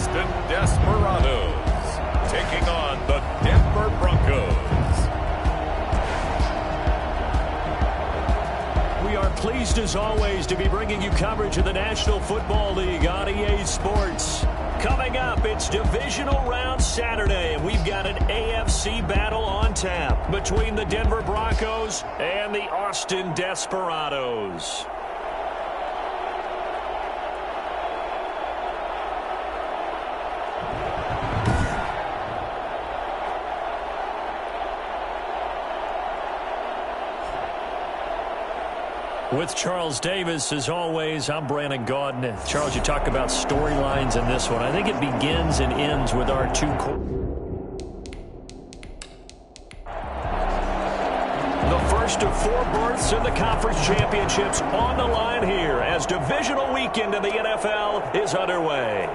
Austin Desperados taking on the Denver Broncos. We are pleased as always to be bringing you coverage of the National Football League on EA Sports. Coming up, it's Divisional Round Saturday, and we've got an AFC battle on tap between the Denver Broncos and the Austin Desperados. With Charles Davis, as always, I'm Brandon Gaudin. Charles, you talk about storylines in this one. I think it begins and ends with our two The first of four berths in the conference championships on the line here as divisional weekend in the NFL is underway.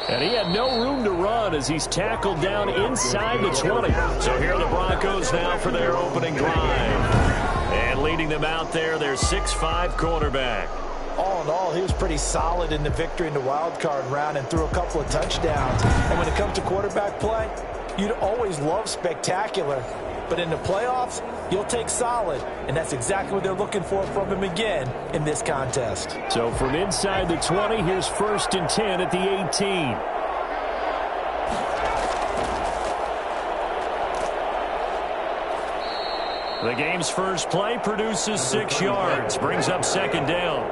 And he had no room to run as he's tackled down inside the 20. So here are the Broncos now for their opening drive. And leading them out there, their 6'5" quarterback. All in all, he was pretty solid in the victory in the wild card round and threw a couple of touchdowns. And when it comes to quarterback play, you'd always love spectacular. But in the playoffs, you'll take solid. And that's exactly what they're looking for from him again in this contest. So from inside the 20, here's 1st and 10 at the 18. The game's first play produces 6 yards, brings up 2nd down.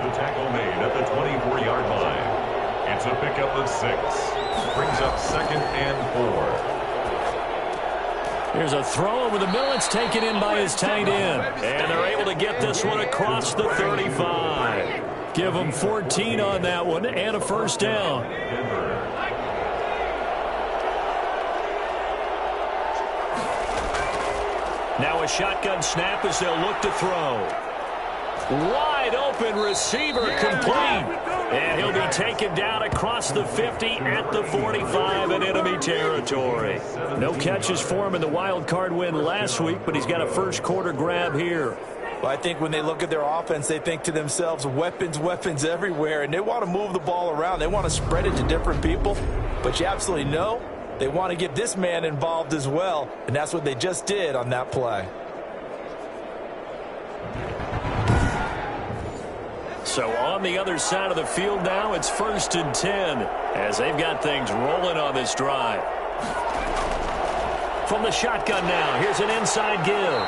The tackle made at the 24-yard line. It's a pickup of 6. Brings up 2nd and 4. Here's a throw over the middle. It's taken in by his tight end. And they're able to get this one across the 35. Give them 14 on that one and a 1st down. Now a shotgun snap as they'll look to throw. Wide open receiver complete. And he'll be taken down across the 50 at the 45 in enemy territory. No catches for him in the wild card win last week, but he's got a first quarter grab here. Well, I think when they look at their offense, they think to themselves, weapons, weapons everywhere, and they want to move the ball around. They want to spread it to different people, but you absolutely know they want to get this man involved as well, and that's what they just did on that play. So on the other side of the field now, it's 1st and 10 as they've got things rolling on this drive. From the shotgun now, here's an inside give.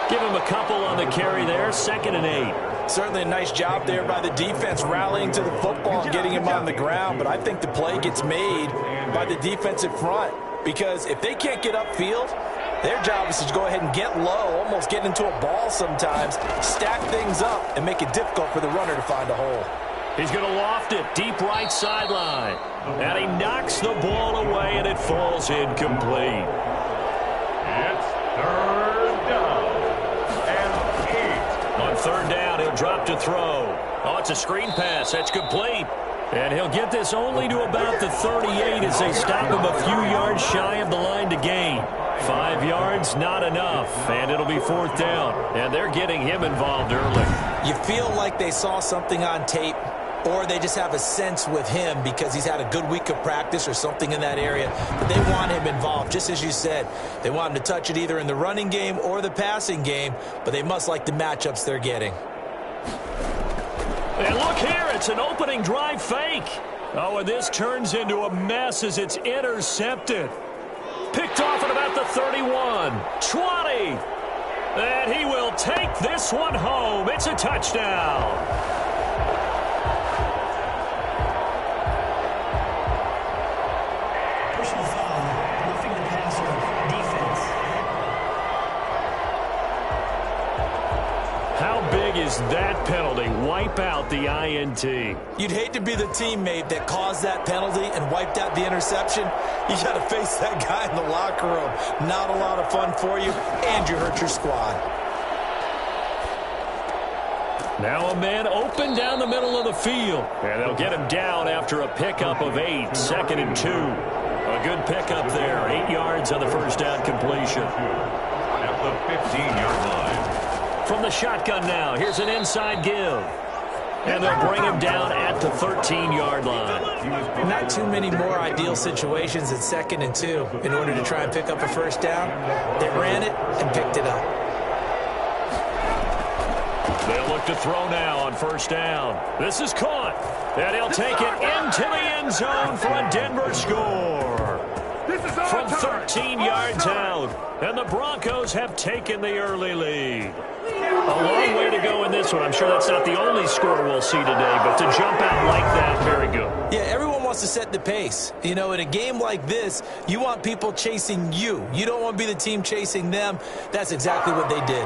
Give him a couple on the carry there, 2nd and 8. Certainly a nice job there by the defense rallying to the football and getting him on the ground, but I think the play gets made by the defensive front because if they can't get upfield, their job is to go ahead and get low, almost get into a ball sometimes, stack things up, and make it difficult for the runner to find a hole. He's going to loft it deep right sideline. And he knocks the ball away, and it falls incomplete. It's 3rd down and 8. On 3rd down, he'll drop to throw. Oh, it's a screen pass. That's complete. And he'll get this only to about the 38 as they stop him a few yards shy of the line to gain. 5 yards, not enough, and it'll be 4th down. And they're getting him involved early. You feel like they saw something on tape, or they just have a sense with him because he's had a good week of practice or something in that area. But they want him involved, just as you said. They want him to touch it either in the running game or the passing game, but they must like the matchups they're getting. And look here, it's an opening drive fake. Oh, and this turns into a mess as it's intercepted. Picked off at about the 31, 20. And he will take this one home. It's a touchdown. Personal foul, roughing the passer, defense. How big is that penalty? Wipe out the INT. You'd hate to be the teammate that caused that penalty and wiped out the interception. You got to face that guy in the locker room. Not a lot of fun for you, and you hurt your squad. Now a man open down the middle of the field. And they'll get him down after a pickup of 8, 2nd and 2. A good pickup there, 8 yards on the first down completion. At the 15-yard line. From the shotgun now, here's an inside give. And they'll bring him down at the 13-yard line. Not too many more ideal situations at 2nd and 2 in order to try and pick up a first down. They ran it and picked it up. They'll look to throw now on first down. This is caught. And he'll take it into the end zone for a Denver score. From 13 yards out. And the Broncos have taken the early lead. A long way to go in this one. I'm sure that's not the only score we'll see today, but to jump out like that, very good. Yeah, everyone wants to set the pace. You know, in a game like this, you want people chasing you. You don't want to be the team chasing them. That's exactly what they did.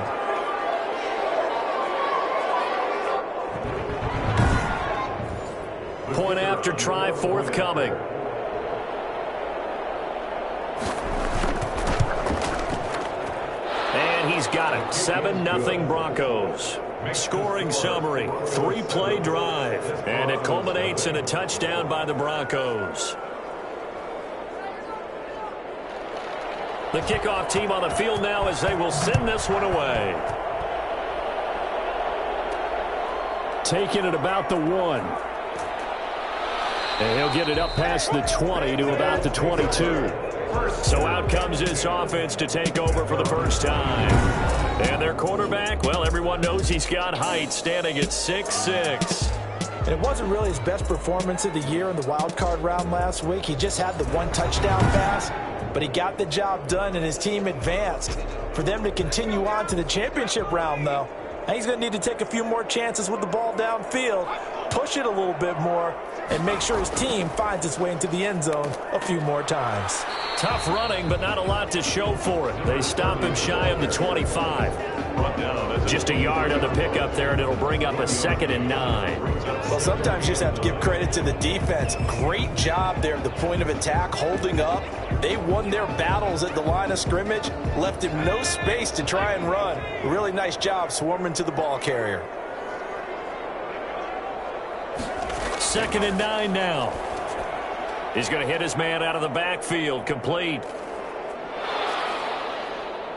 Point after try forthcoming. And he's got it. 7-0 Broncos. Scoring summary. 3-play drive. And it culminates in a touchdown by the Broncos. The kickoff team on the field now as they will send this one away. Taking it about the 1. And he'll get it up past the 20 to about the 22. So out comes this offense to take over for the first time. And their quarterback, well, everyone knows he's got height, standing at 6'6". And it wasn't really his best performance of the year in the wild card round last week. He just had the 1 touchdown pass, but he got the job done and his team advanced. For them to continue on to the championship round, though, and he's going to need to take a few more chances with the ball downfield, push it a little bit more, and make sure his team finds its way into the end zone a few more times. Tough running, but not a lot to show for it. They stop him shy of the 25. Just a yard on the pickup there, and it'll bring up a 2nd and 9. Well, sometimes you just have to give credit to the defense. Great job there at the point of attack, holding up. They won their battles at the line of scrimmage, left him no space to try and run. Really nice job swarming to the ball carrier. 2nd and 9 now. He's going to hit his man out of the backfield, complete.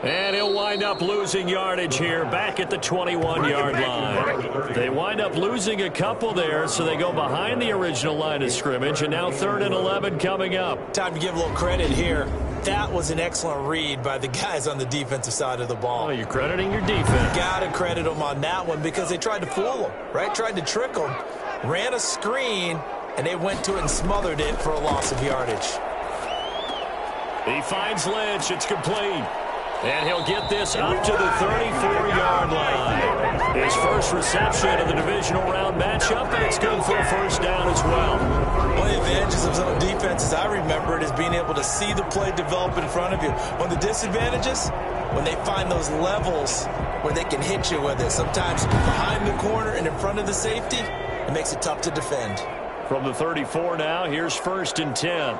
And he'll wind up losing yardage here back at the 21-yard line. They wind up losing a couple there, so they go behind the original line of scrimmage, and now 3rd and 11 coming up. Time to give a little credit here. That was an excellent read by the guys on the defensive side of the ball. Oh, you're crediting your defense. Got to credit them on that one because they tried to fool him, right? Tried to trick him. Ran a screen, and they went to it and smothered it for a loss of yardage. He finds Lynch. It's complete. And he'll get this up to the 34-yard line. His first reception of the divisional round matchup, and it's good for a first down as well. One of the advantages of zone defense, as I remember it, is being able to see the play develop in front of you. One of the disadvantages, when they find those levels where they can hit you with it. Sometimes behind the corner and in front of the safety, it makes it tough to defend. From the 34 now, here's 1st and 10.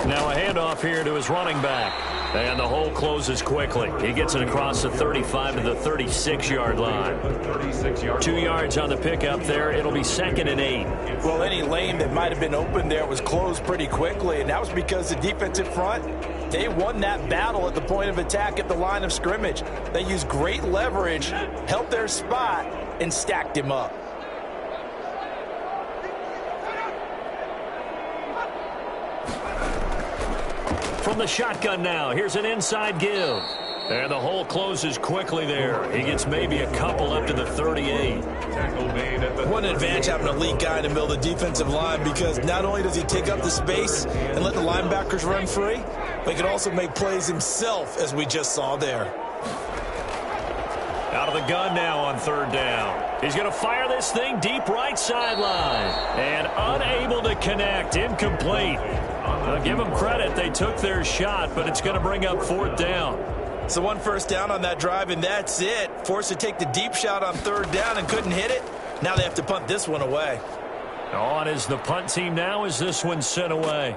Now a handoff here to his running back. And the hole closes quickly. He gets it across the 35 to the 36-yard line. 2 yards on the pickup there. It'll be 2nd and 8. Well, any lane that might have been open there was closed pretty quickly, and that was because the defensive front, they won that battle at the point of attack at the line of scrimmage. They used great leverage, held their spot, and stacked him up. From the shotgun now, here's an inside give. And the hole closes quickly there. He gets maybe a couple up to the 38. What an advantage having an elite guy in the middle of the defensive line, because not only does he take up the space and let the linebackers run free, but he can also make plays himself, as we just saw there. Out of the gun now on 3rd down. He's going to fire this thing deep right sideline. And unable to connect. Incomplete. Give them credit. They took their shot, but it's going to bring up 4th down. So 1 first down on that drive, and that's it. Forced to take the deep shot on 3rd down and couldn't hit it. Now they have to punt this one away. On is the punt team now as this one's sent away.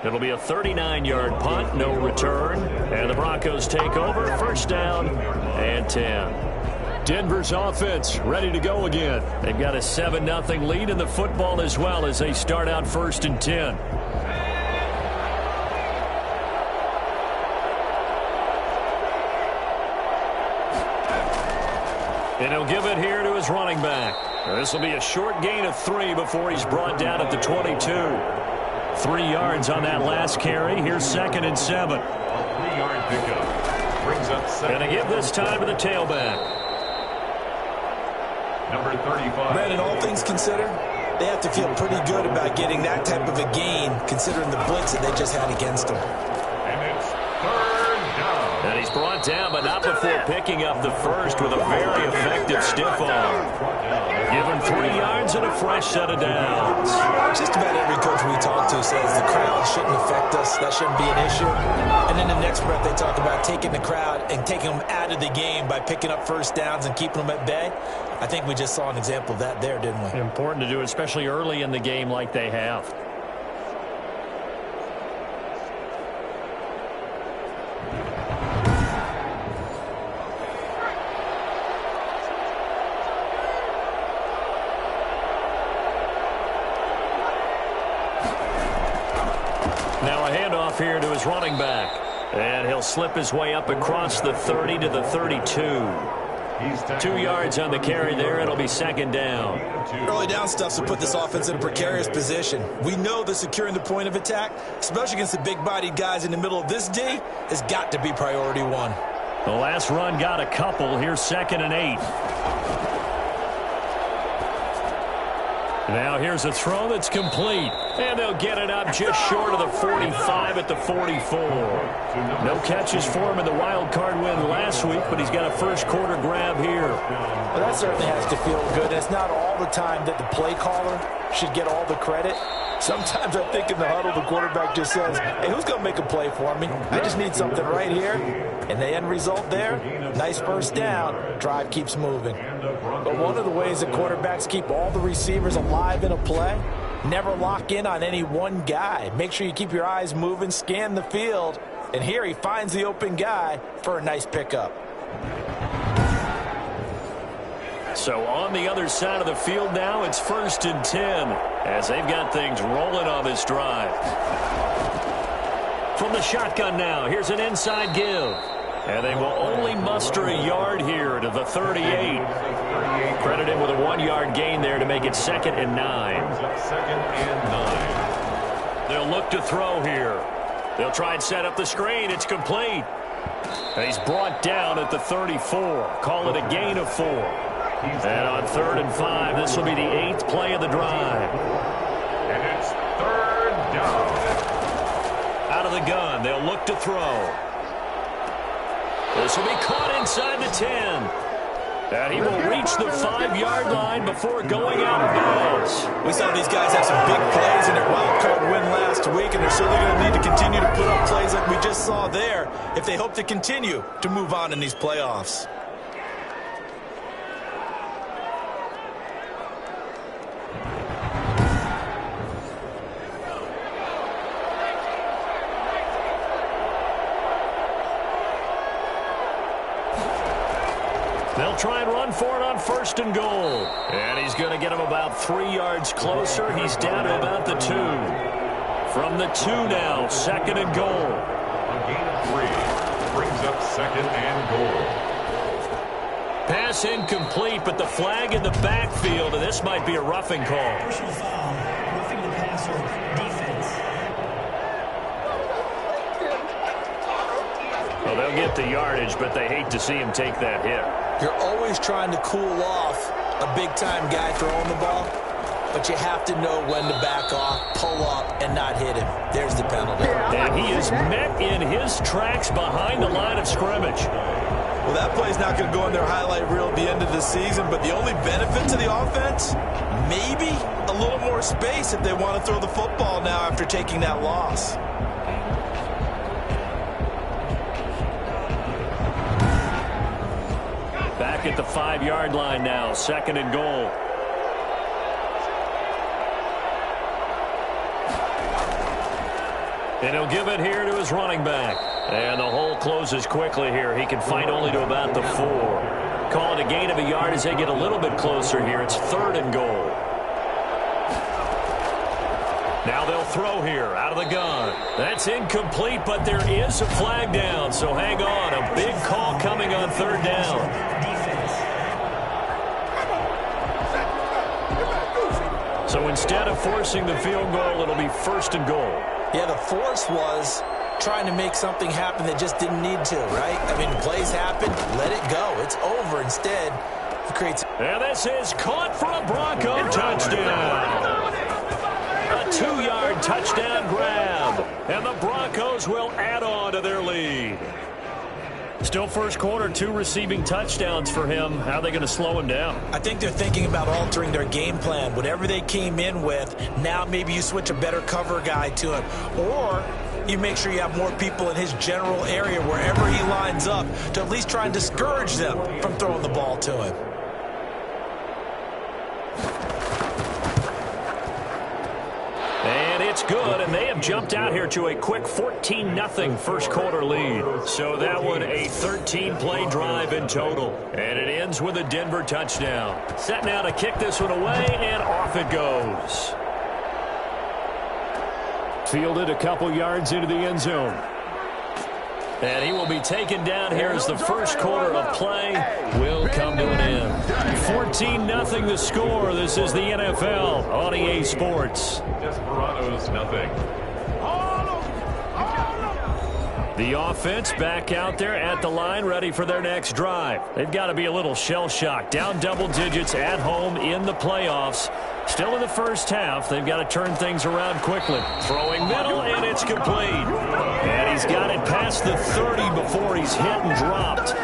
It'll be a 39-yard punt, no return. And the Broncos take over, 1st down and 10. Denver's offense ready to go again. They've got a 7-0 lead in the football as well as they start out 1st and 10. And he'll give it here to his running back. This will be a short gain of 3 before he's brought down at the 22. 3 yards on that last carry. Here's 2nd and 7. A 3-yard pickup. Brings up 7. Going to give this time to the tailback. Number 35. Brandon, all things considered, they have to feel pretty good about getting that type of a gain, considering the blitz that they just had against them. And it's 3rd down. And he's brought down, but not before picking up the first with a very effective stiff arm. Give him 3 yards and a fresh set of downs. Just about every coach we talk to says the crowd shouldn't affect us. That shouldn't be an issue. And then the next breath they talk about taking the crowd and taking them out of the game by picking up first downs and keeping them at bay. I think we just saw an example of that there, didn't we? Important to do, especially early in the game like they have. Now a handoff here to his running back. And he'll slip his way up across the 30 to the 32. 2 yards on the carry there. It'll be 2nd down. Early down stuff to put this offense in a precarious position. We know that securing the point of attack, especially against the big-bodied guys in the middle of this D, has got to be priority 1. The last run got a couple. Here's 2nd and 8. Now here's a throw that's complete. And they'll get it up just short of the 45 at the 44. No catches for him in the wild card win last week, but he's got a first quarter grab here. Well, that certainly has to feel good. It's not all the time that the play caller should get all the credit. Sometimes I think in the huddle, the quarterback just says, hey, who's going to make a play for me? I just need something right here. And the end result there, nice first down. Drive keeps moving. But one of the ways that quarterbacks keep all the receivers alive in a play, never lock in on any one guy. Make sure you keep your eyes moving, scan the field. And here he finds the open guy for a nice pickup. So on the other side of the field now, it's 1st and 10 as they've got things rolling on this drive. From the shotgun now, here's an inside give. And they will only muster a yard here to the 38. Credited with a 1-yard gain there to make it 2nd and 9. 2nd and 9. They'll look to throw here. They'll try and set up the screen. It's complete. And he's brought down at the 34. Call it a gain of 4. And on 3rd and 5, this will be the 8th play of the drive. And it's 3rd down. Out of the gun, they'll look to throw. This will be caught inside the 10. And he will reach the 5-yard line before going out of bounds. We saw these guys have some big plays in their wild card win last week, and they're certainly going to need to continue to put up plays like we just saw there if they hope to continue to move on in these playoffs. They'll try and run for it on 1st and goal. And he's going to get him about 3 yards closer. He's down to about the 2. From the 2 now, 2nd and goal. A gain of 3 brings up 2nd and goal. Pass incomplete, but the flag in the backfield, and this might be a roughing call. Personal foul, roughing the passer, defense. Well, they'll get the yardage, but they hate to see him take that hit. You're always trying to cool off a big-time guy throwing the ball, but you have to know when to back off, pull up, and not hit him. There's the penalty. And he is met in his tracks behind the line of scrimmage. Well, that play's not going to go in their highlight reel at the end of the season, but the only benefit to the offense, maybe a little more space if they want to throw the football now after taking that loss. Back at the 5-yard line now, 2nd and goal. And he'll give it here to his running back. And the hole closes quickly here. He can fight only to about the 4. Call it a gain of a yard as they get a little bit closer here. It's 3rd and goal. Now they'll throw here out of the gun. That's incomplete, but there is a flag down, so hang on. A big call coming on 3rd down. instead of forcing the field goal, it'll be 1st and goal. Yeah, the force was trying to make something happen that just didn't need to, right? I mean, plays happen, let it go. It's over. Instead, it creates... And this is caught for a Bronco touchdown. A 2-yard touchdown grab. And the Broncos will add on to their lead. Still first quarter, 2 receiving touchdowns for him. How are they going to slow him down? I think they're thinking about altering their game plan. Whatever they came in with, now maybe you switch a better cover guy to him. Or you make sure you have more people in his general area wherever he lines up to at least try and discourage them from throwing the ball to him. And it's good, and they have jumped out here to a quick 14-0 first quarter lead. So that one a 13-play drive in total. And it ends with a Denver touchdown. Set now to kick this one away, and off it goes. Fielded a couple yards into the end zone. And he will be taken down here as the first quarter of play will come to an end. 14-0 the score. This is the NFL on EA Sports. Desperados, nothing. The offense back out there at the line, ready for their next drive. They've got to be a little shell-shocked. Down double digits at home in the playoffs. Still in the first half. They've got to turn things around quickly. Throwing middle, and it's complete. And he's got it past the 30 before he's hit and dropped.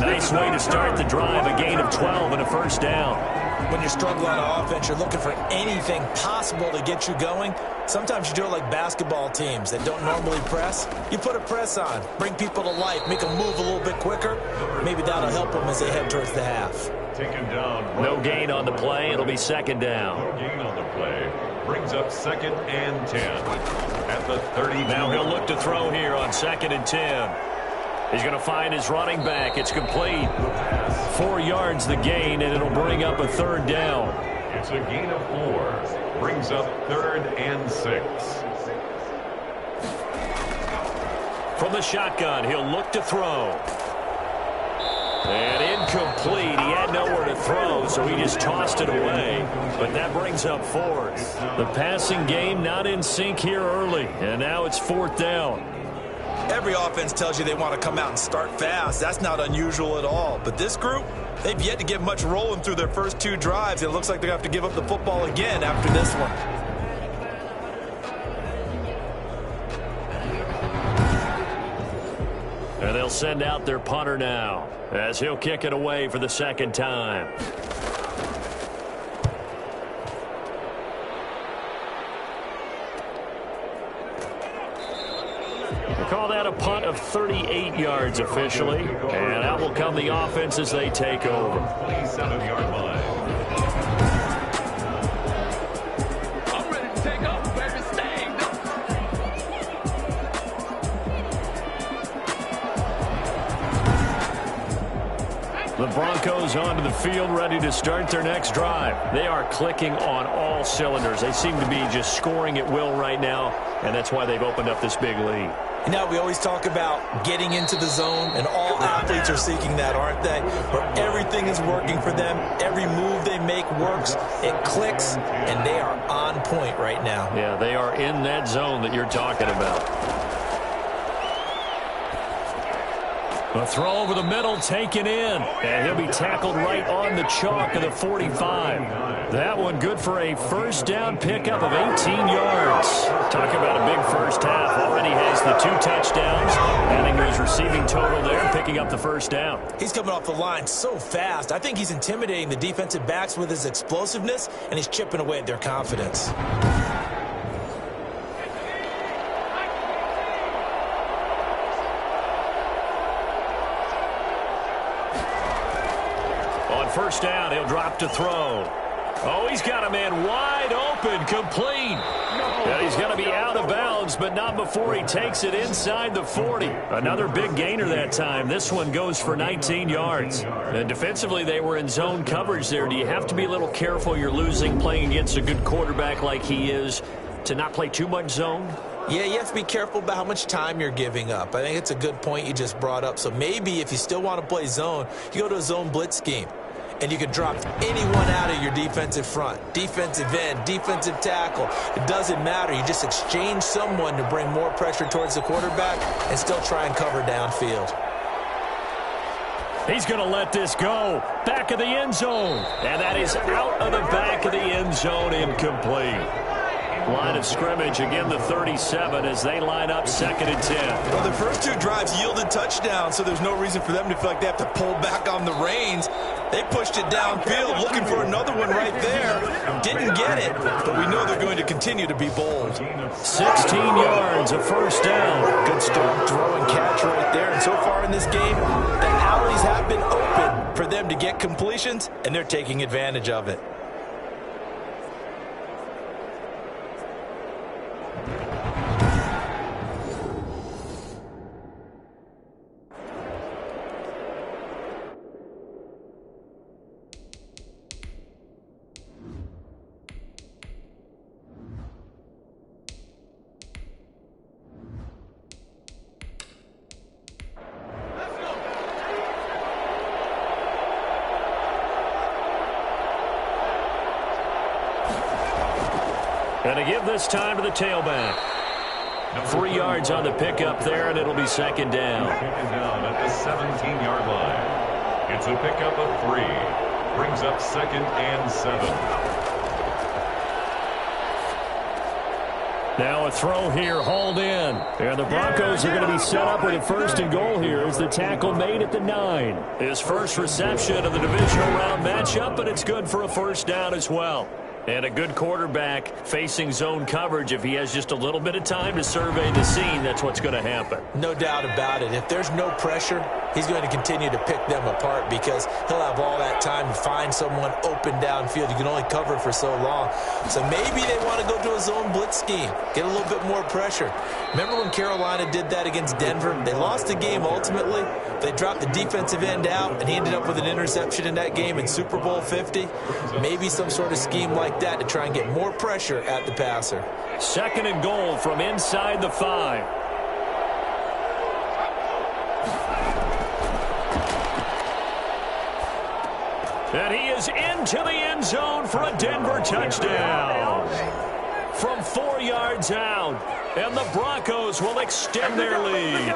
Nice way to start the drive. A gain of 12 and a first down. When you're struggling on offense, you're looking for anything possible to get you going. Sometimes you do it like basketball teams that don't normally press. You put a press on, bring people to life, make them move a little bit quicker. Maybe that'll help them as they head towards the half. Taken down. No gain on the play. It'll be second down. No gain on the play. Brings up 2nd and 10 at the 30. Now he'll look to throw here on 2nd and 10. He's going to find his running back. It's complete. 4 yards the gain, and it'll bring up a 3rd down. It's a gain of 4. Brings up 3rd and 6. From the shotgun, he'll look to throw. And incomplete. He had nowhere to throw, so he just tossed it away. But that brings up 4th. The passing game not in sync here early, and now it's 4th down. Every offense tells you they want to come out and start fast. That's not unusual at all. But this group, they've yet to get much rolling through their first 2 drives. It looks like they're going to have to give up the football again after this one. And they'll send out their punter now as he'll kick it away for the 2nd time. Call that a punt of 38 yards officially. And out will come the offense as they take over. 27-yard line. I'm ready to take off, baby. Stay. The Broncos onto the field, ready to start their next drive. They are clicking on all cylinders. They seem to be just scoring at will right now, and that's why they've opened up this big lead. You know, we always talk about getting into the zone, and all athletes are seeking that, aren't they? Where everything is working for them. Every move they make works. It clicks, and they are on point right now. Yeah, they are in that zone that you're talking about. A throw over the middle, taken in. And he'll be tackled right on the chalk of the 45. That one good for a first down pickup of 18 yards. Talk about a big first half. Already has the 2 touchdowns. Adding to his receiving total there, picking up the first down. He's coming off the line so fast. I think he's intimidating the defensive backs with his explosiveness, and he's chipping away at their confidence. First down, he'll drop to throw. Oh, he's got a man wide open, complete. Yeah, he's going to be out of bounds, but not before he takes it inside the 40. Another big gainer that time. This one goes for 19 yards. And defensively, they were in zone coverage there. Do you have to be a little careful? You're losing playing against a good quarterback like he is to not play too much zone? Yeah, you have to be careful about how much time you're giving up. I think it's a good point you just brought up. So maybe if you still want to play zone, you go to a zone blitz scheme. and you can drop anyone out of your defensive front. Defensive end, defensive tackle. It doesn't matter. You just exchange someone to bring more pressure towards the quarterback and still try and cover downfield. He's going to let this go. Back of the end zone. And that is out of the back of the end zone, incomplete. Line of scrimmage, again the 37 as they line up 2nd and 10. Well, the first 2 drives yielded touchdowns, so there's no reason for them to feel like they have to pull back on the reins. They pushed it downfield, looking for another one right there. Didn't get it, but we know they're going to continue to be bold. 16 yards, a first down. Good start, throw and catch right there. And so far in this game, the alleys have been open for them to get completions, and they're taking advantage of it. And to give this time to the tailback. 3 yards on the pickup there, and it'll be 2nd down. 2nd down at the 17-yard line. It's a pickup of 3. Brings up 2nd and 7. Now a throw here, hauled in. And the Broncos are going to be set up with a 1st and goal here as the tackle made at the 9. His first reception of the divisional round matchup, but it's good for a 1st down as well. And a good quarterback facing zone coverage. If he has just a little bit of time to survey the scene, that's what's going to happen. No doubt about it. If there's no pressure, he's going to continue to pick them apart because he'll have all that time to find someone open downfield. You can only cover for so long. So maybe they want to go to a zone blitz scheme, get a little bit more pressure. Remember when Carolina did that against Denver? They lost the game ultimately. They dropped the defensive end out, and he ended up with an interception in that game in Super Bowl 50. Maybe some sort of scheme like that to try and get more pressure at the passer. 2nd and goal from inside the 5. And he is into the end zone for a Denver touchdown. From 4 yards out, and the Broncos will extend their lead.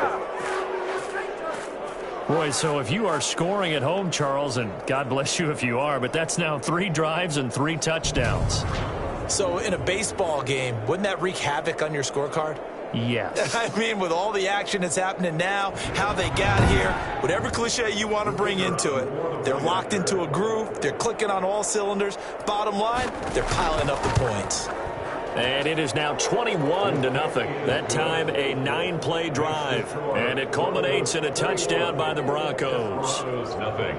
Boy, so if you are scoring at home, Charles, and God bless you if you are, but that's now 3 drives and 3 touchdowns. So in a baseball game, wouldn't that wreak havoc on your scorecard? Yes. I mean, with all the action that's happening now, how they got here, whatever cliche you want to bring into it, they're locked into a groove, they're clicking on all cylinders. Bottom line, they're piling up the points. And it is now 21-0. That time a 9-play drive. And it culminates in a touchdown by the Broncos. Nothing.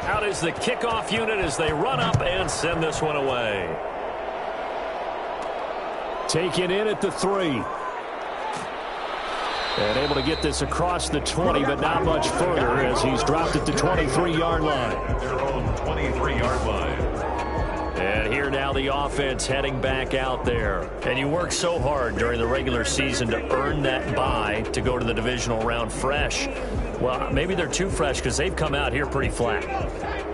Out is the kickoff unit as they run up and send this one away. Taken in at the 3. And able to get this across the 20, but not much further as he's dropped at the 23-yard line. Their own 23-yard line. And here now the offense heading back out there. And you work so hard during the regular season to earn that bye to go to the divisional round fresh. Well, maybe they're too fresh because they've come out here pretty flat.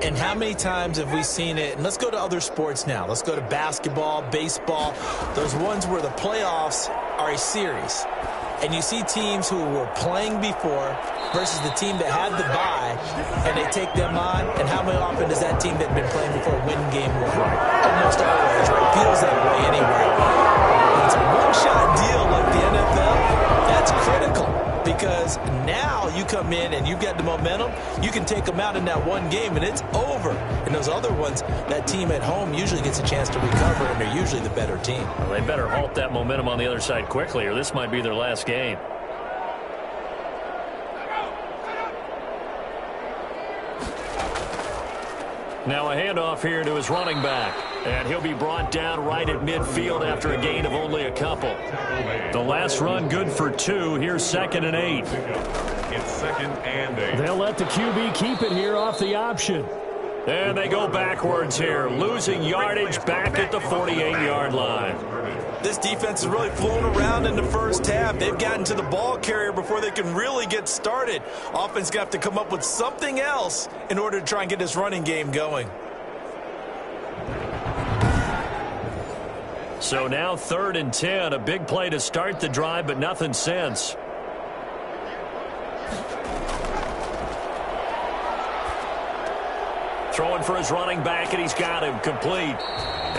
And how many times have we seen it? And let's go to other sports now. Let's go to basketball, baseball, those ones where the playoffs are a series. And you see teams who were playing before versus the team that had the bye, and they take them on. And how often does that team that had been playing before win game 1? Almost always, right? Feels that way anyway. When it's a one-shot deal like the NFL, that's critical because now you come in and you get the momentum. You can take them out in that one game, and it's over. And those other ones, that team at home usually gets a chance to recover, and they're usually the better team. Well, they better halt that momentum on the other side quickly, or this might be their last game. Now a handoff here to his running back. And he'll be brought down right at midfield after a gain of only a couple. The last run good for 2. Here's 2nd and 8. It's 2nd and 8. They'll let the QB keep it here off the option. And they go backwards here, losing yardage back at the 48-yard line. This defense is really flown around in the first half. They've gotten to the ball carrier before they can really get started. Offense going to have to come up with something else in order to try and get this running game going. So now 3rd and 10, a big play to start the drive, but nothing since. Throwing for his running back, and he's got him complete.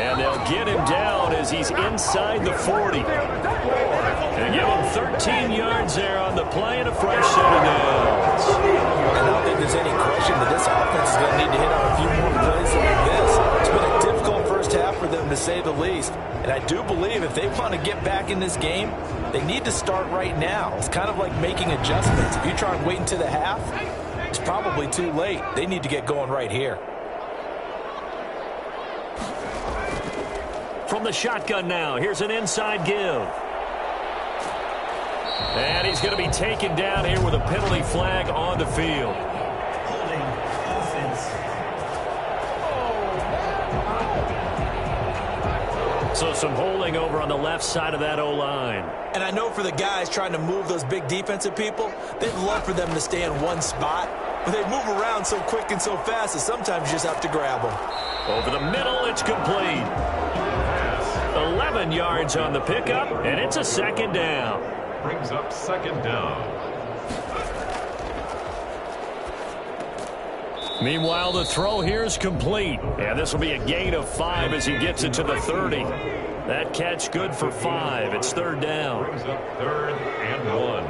And they'll get him down as he's inside the 40. And give him 13 yards there on the play and a fresh set of downs. I don't think there's any question that this offense is going to need to hit on a few more plays like this. It's been a difficult first half for them, to say the least. And I do believe if they want to get back in this game, they need to start right now. It's kind of like making adjustments. If you try and wait until the half, it's probably too late. They need to get going right here. From the shotgun now, here's an inside give. And he's going to be taken down here with a penalty flag on the field. Holding offense. So some holding over on the left side of that O-line. And I know for the guys trying to move those big defensive people, they'd love for them to stay in one spot. But they move around so quick and so fast that sometimes you just have to grab them. Over the middle, it's complete. 11 yards on the pickup, and it's a 2nd down. Brings up 2nd down. Meanwhile, the throw here is complete. And this will be a gain of 5 as he gets it to the 30. That catch good for 5. It's 3rd down. Brings up 3rd and 1.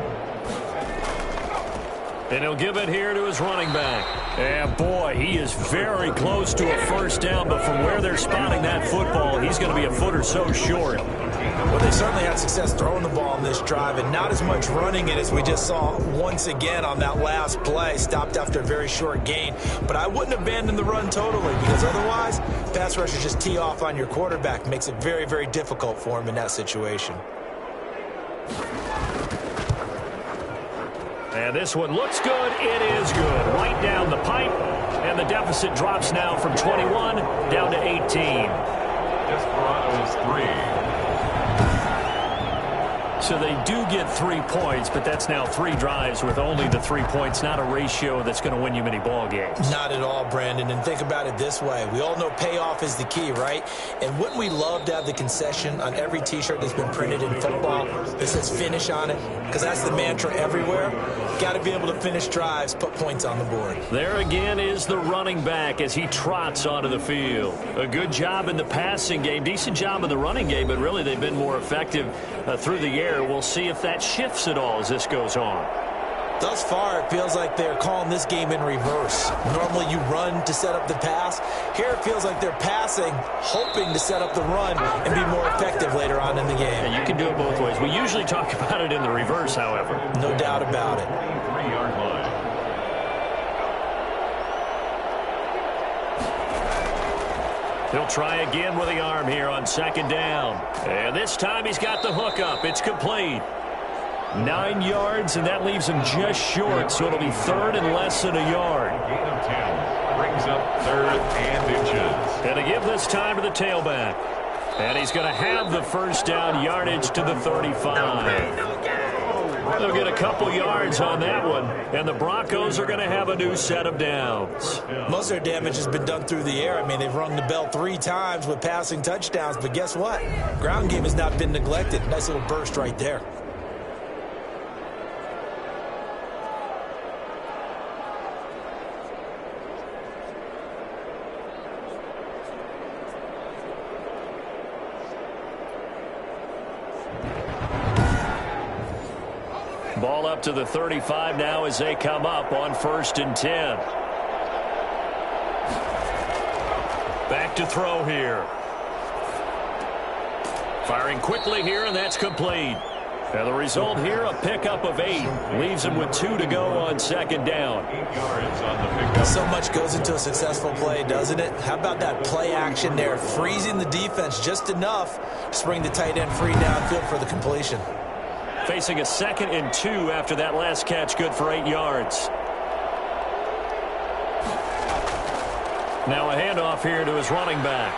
And he'll give it here to his running back. And boy, he is very close to a 1st down, but from where they're spotting that football, he's going to be a foot or so short. Well, they certainly had success throwing the ball on this drive, and not as much running it as we just saw once again on that last play. Stopped after a very short gain. But I wouldn't abandon the run totally, because otherwise, pass rushers just tee off on your quarterback. Makes it very, very difficult for him in that situation. And this one looks good. It is good. Right down the pipe. And the deficit drops now from 21 down to 18. Desperados 3. So they do get 3 points, but that's now 3 drives with only the 3 points. Not a ratio that's going to win you many ball games. Not at all, Brandon. And think about it this way. We all know payoff is the key, right? And wouldn't we love to have the concession on every T-shirt that's been printed in football that says finish on it? Because that's the mantra everywhere. Got to be able to finish drives, put points on the board. There again is the running back as he trots onto the field. A good job in the passing game. Decent job in the running game, but really they've been more effective through the air. We'll see if that shifts at all as this goes on. Thus far, it feels like they're calling this game in reverse. Normally you run to set up the pass. Here it feels like they're passing, hoping to set up the run and be more effective later on in the game. And you can do it both ways. We usually talk about it in the reverse, however. No doubt about it. 3-yard line. He'll try again with the arm here on 2nd down. And this time he's got the hook up. It's complete. 9 yards, and that leaves him just short, so it'll be 3rd and less than a yard. Gain of 10. Brings up 3rd and inches. And to give this time to the tailback. And he's going to have the 1st down yardage to the 35. They'll get a couple yards on that one, and the Broncos are going to have a new set of downs. Most of their damage has been done through the air. I mean, they've rung the bell 3 times with passing touchdowns, but guess what? Ground game has not been neglected. Nice little burst right there. Ball up to the 35 now as they come up on 1st and 10. Back to throw here. Firing quickly here, and that's complete. And the result here, a pickup of 8. Leaves him with 2 to go on 2nd down. 8 yards on the pickup. So much goes into a successful play, doesn't it? How about that play action there? Freezing the defense just enough to bring the tight end free downfield for the completion. Facing a 2nd and 2 after that last catch, good for 8 yards. Now a handoff here to his running back.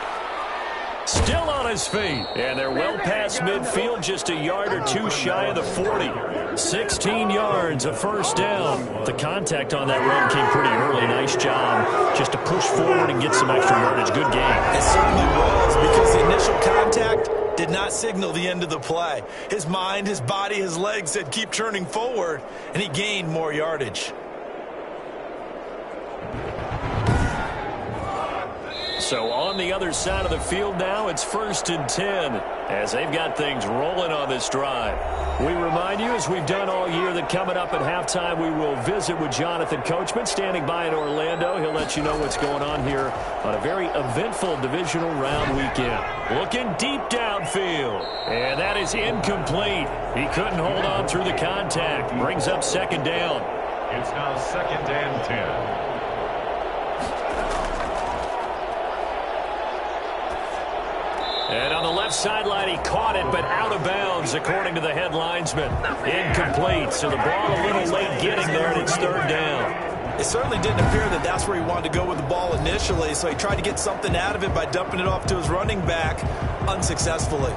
Still on his feet. And they're well past midfield, just a yard or two shy of the 40. 16 yards, a first down. The contact on that run came pretty early. Nice job just to push forward and get some extra yardage. Good game. It certainly was, because the initial contact did not signal the end of the play. His mind, his body, his legs said keep turning forward, and he gained more yardage. So on the other side of the field now, it's 1st and 10 as they've got things rolling on this drive. We remind you, as we've done all year, that coming up at halftime, we will visit with Jonathan Coachman standing by in Orlando. He'll let you know what's going on here on a very eventful divisional round weekend. Looking deep downfield, and that is incomplete. He couldn't hold on through the contact. Brings up 2nd down. It's now 2nd and 10. And on the left sideline, he caught it, but out of bounds, according to the head linesman. Incomplete, so the ball a little late getting there, and it's 3rd down. It certainly didn't appear that that's where he wanted to go with the ball initially, so he tried to get something out of it by dumping it off to his running back unsuccessfully.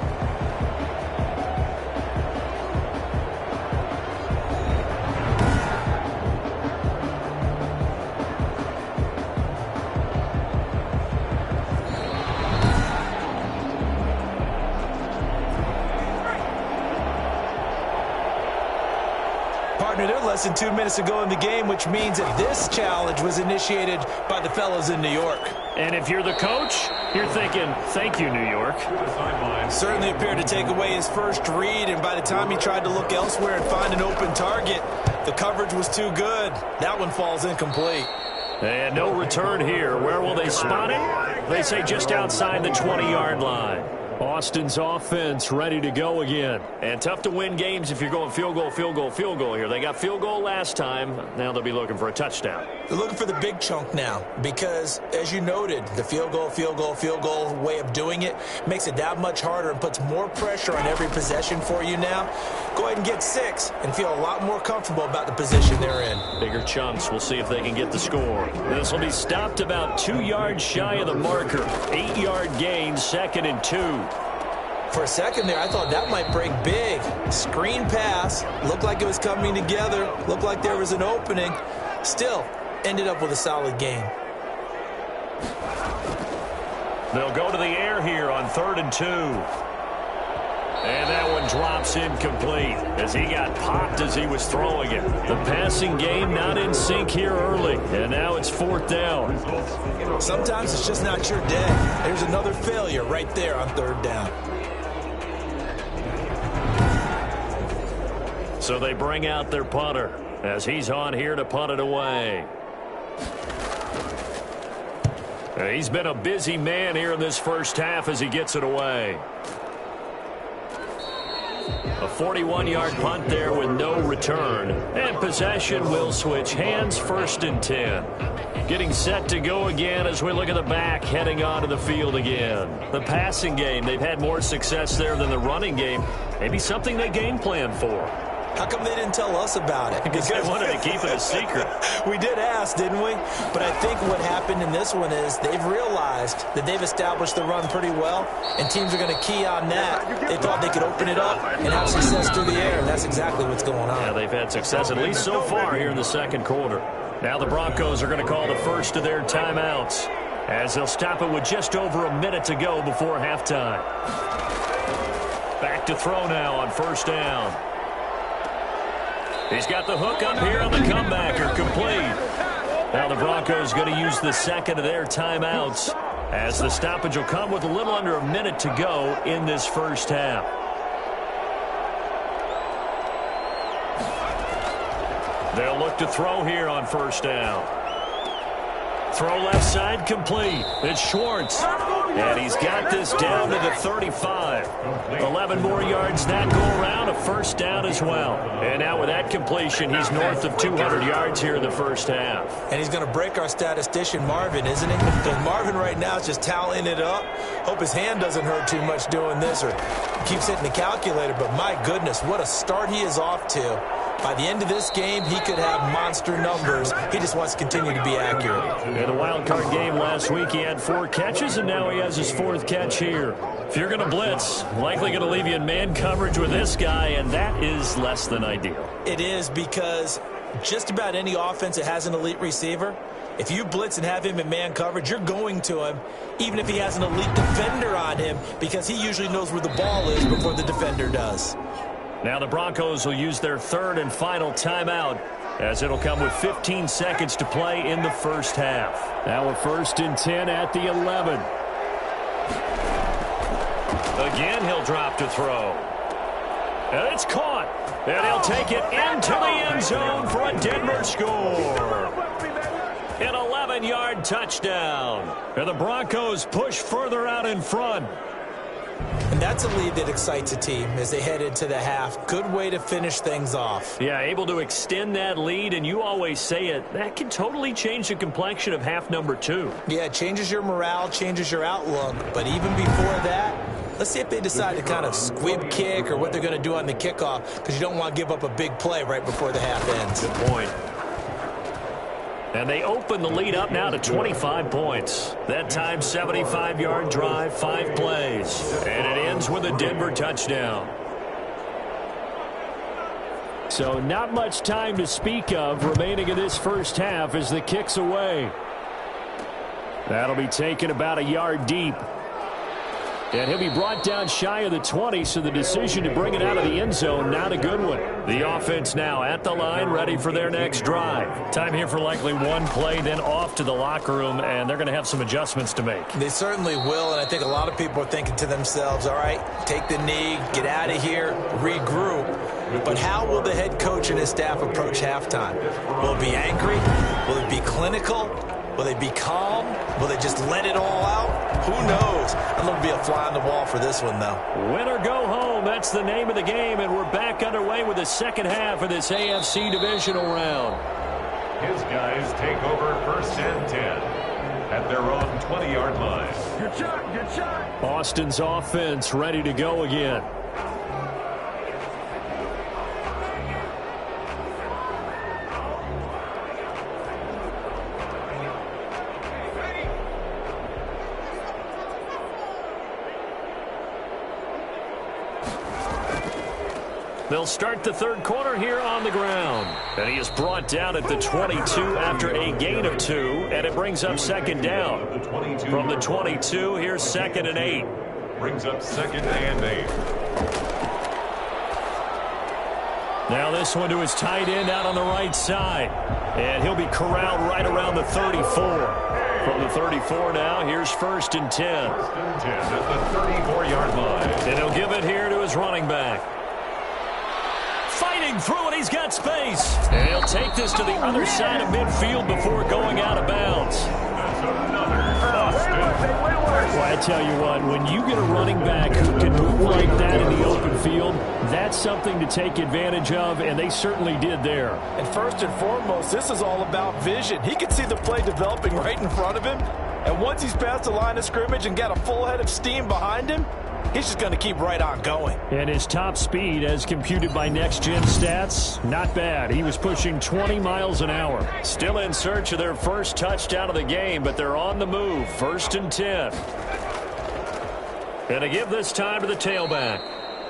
Less than 2 minutes ago in the game, which means that this challenge was initiated by the fellas in New York. And if you're the coach, you're thinking, thank you, New York. Certainly appeared to take away his first read, and by the time he tried to look elsewhere and find an open target, the coverage was too good. That one falls incomplete. And no return here. Where will they spot it? They say just outside the 20-yard line. Austin's offense ready to go again. And tough to win games if you're going field goal, field goal, field goal here. They got field goal last time. Now they'll be looking for a touchdown. They're looking for the big chunk now because, as you noted, the field goal way of doing it makes it that much harder and puts more pressure on every possession for you now. Go ahead and get 6 and feel a lot more comfortable about the position they're in. Bigger chunks. We'll see if they can get the score. This will be stopped about 2 yards shy of the marker. 8-yard gain, 2nd and 2. For a second there, I thought that might break big. Screen pass. Looked like it was coming together. Looked like there was an opening. Still, ended up with a solid gain. They'll go to the air here on 3rd and 2. And that one drops incomplete as he got popped as he was throwing it. The passing game not in sync here early. And now it's 4th down. Sometimes it's just not your day. There's another failure right there on 3rd down. So they bring out their punter as he's on here to punt it away. He's been a busy man here in this first half as he gets it away. A 41-yard punt there with no return. And possession will switch hands, 1st and 10. Getting set to go again as we look at the back heading onto the field again. The passing game, they've had more success there than the running game. Maybe something they game plan for. How come they didn't tell us about it? Because they wanted to keep it a secret. We did ask, didn't we? But I think what happened in this one is they've realized that they've established the run pretty well, and teams are going to key on that. They thought they could open it up and have success through the air, and that's exactly what's going on. Yeah, they've had success, at least so far, here in the 2nd quarter. Now the Broncos are going to call the first of their timeouts as they'll stop it with just over a minute to go before halftime. Back to throw now on 1st down. He's got the hook up here on the comebacker, complete. Now the Broncos going to use the 2nd of their timeouts as the stoppage will come with a little under a minute to go in this first half. They'll look to throw here on 1st down. Throw left side, complete. It's Schwartz. And he's got this down to the 35. 11 more yards that go around, a 1st down as well. And now with that completion, he's north of 200 yards here in the first half. And he's going to break our statistician Marvin, isn't he? Because Marvin right now is just tallying it up. Hope his hand doesn't hurt too much doing this or keeps hitting the calculator. But my goodness, what a start he is off to. By the end of this game, he could have monster numbers. He just wants to continue to be accurate. In the wild card game last week, he had 4 catches, and now he has his 4th catch here. If you're going to blitz, likely going to leave you in man coverage with this guy, and that is less than ideal. It is, because just about any offense that has an elite receiver, if you blitz and have him in man coverage, you're going to him, even if he has an elite defender on him, because he usually knows where the ball is before the defender does. Now the Broncos will use their 3rd and final timeout, as it'll come with 15 seconds to play in the first half. Now a 1st and 10 at the 11. Again, he'll drop to throw. And it's caught. And he'll take it into the end zone for a Denver score. An 11-yard touchdown. And the Broncos push further out in front. And that's a lead that excites a team as they head into the half. Good way to finish things off. Yeah, able to extend that lead, and you always say it, that can totally change the complexion of half number 2. Yeah, it changes your morale, changes your outlook. But even before that, let's see if they decide to kind of squib kick or what they're going to do on the kickoff, because you don't want to give up a big play right before the half ends. Good point. And they open the lead up now to 25 points. That time, 75-yard drive, 5 plays. And it ends with a Denver touchdown. So not much time to speak of remaining in this first half as the kick's away. That'll be taken about a yard deep. And he'll be brought down shy of the 20, so the decision to bring it out of the end zone, not a good one. The offense now at the line, ready for their next drive. Time here for likely one play, then off to the locker room, and they're going to have some adjustments to make. They certainly will, and I think a lot of people are thinking to themselves, all right, take the knee, get out of here, regroup. But how will the head coach and his staff approach halftime? Will it be angry? Will it be clinical? Will they be calm? Will they just let it all out? Who knows? I'm going to be a fly on the wall for this one, though. Win or go home, that's the name of the game, and we're back underway with the second half of this AFC divisional round. His guys take over 1st and 10 at their own 20-yard line. Good shot, good shot. Boston's offense ready to go again. They'll start the 3rd quarter here on the ground. And he is brought down at the 22 after a gain of 2, and it brings up 2nd down. From the 22, here's 2nd and 8. Brings up 2nd and 8. Now this one to his tight end out on the right side. And he'll be corralled right around the 34. From the 34 now, here's 1st and 10. 1st and 10 at the 34-yard line. And he'll give it here to his running back. Fighting through it, he's got space. And he'll take this to the other side of midfield before going out of bounds. That's another Boston. Well, I tell you what, when you get a running back who can move like that in the open field, that's something to take advantage of, and they certainly did there. And first and foremost, this is all about vision. He can see the play developing right in front of him, and once he's past the line of scrimmage and got a full head of steam behind him, he's just going to keep right on going. And his top speed, as computed by Next Gen Stats, not bad. He was pushing 20 miles an hour. Still in search of their first touchdown of the game, but they're on the move. 1st and 10. And to give this time to the tailback.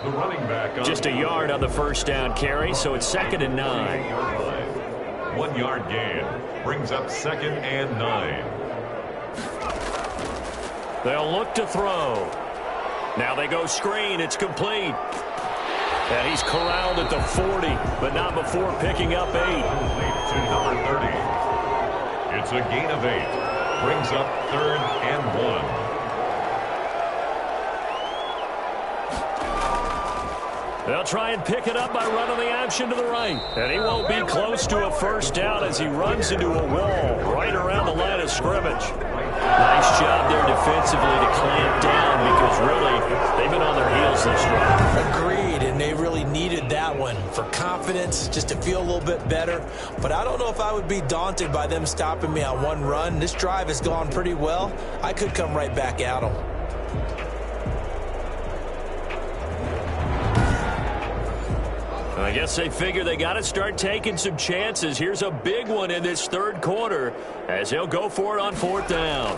The running back on just a yard on the 1st down carry, so it's 2nd and 9. 1 yard gain. Brings up 2nd and 9. They'll look to throw. Now they go screen. It's complete. And he's corralled at the 40, but not before picking up 8. To number 30. It's a gain of 8. Brings up 3rd and 1. They'll try and pick it up by running the option to the right. And he won't be close to a 1st down as he runs into a wall right around the line of scrimmage. Nice job there defensively to clamp down, because really, they've been on their heels this drive. Agreed, and they really needed that one for confidence, just to feel a little bit better. But I don't know if I would be daunted by them stopping me on one run. This drive has gone pretty well. I could come right back at them. I guess they figure they got to start taking some chances. Here's a big one in this third quarter as he'll go for it on fourth down.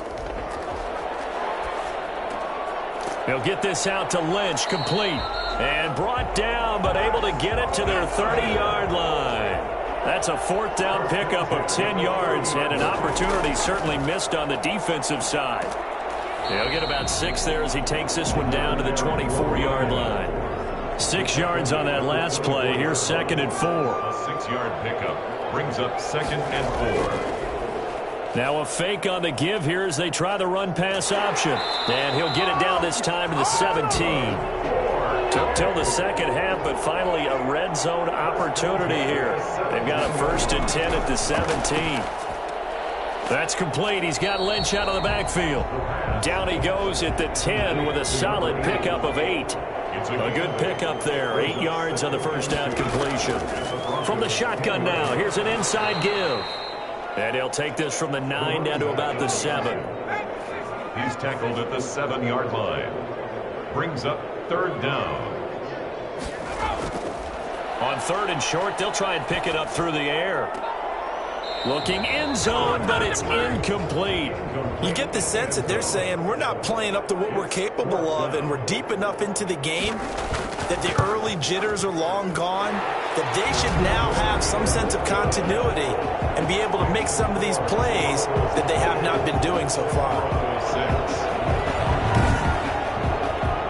He'll get this out to Lynch, complete. And brought down, but able to get it to their 30-yard line. That's a fourth down pickup of 10 yards and an opportunity certainly missed on the defensive side. He'll get about 6 there as he takes this one down to the 24-yard line. 6 yards on that last play. Here's 2nd and 4. A 6-yard pickup brings up 2nd and 4. Now a fake on the give here as they try the run-pass option. And he'll get it down this time to the 17. Took till the second half, but finally a red zone opportunity here. They've got a 1st and 10 at the 17. That's complete. He's got Lynch out of the backfield. Down he goes at the 10 with a solid pickup of 8. A good pickup there. 8 yards on the first down completion. From the shotgun now, here's an inside give. And he'll take this from the 9 down to about the 7. He's tackled at the 7-yard line. Brings up 3rd down. On 3rd and short, they'll try and pick it up through the air. Looking end zone, but it's incomplete. You get the sense that they're saying we're not playing up to what we're capable of, and we're deep enough into the game that the early jitters are long gone, that they should now have some sense of continuity and be able to make some of these plays that they have not been doing so far.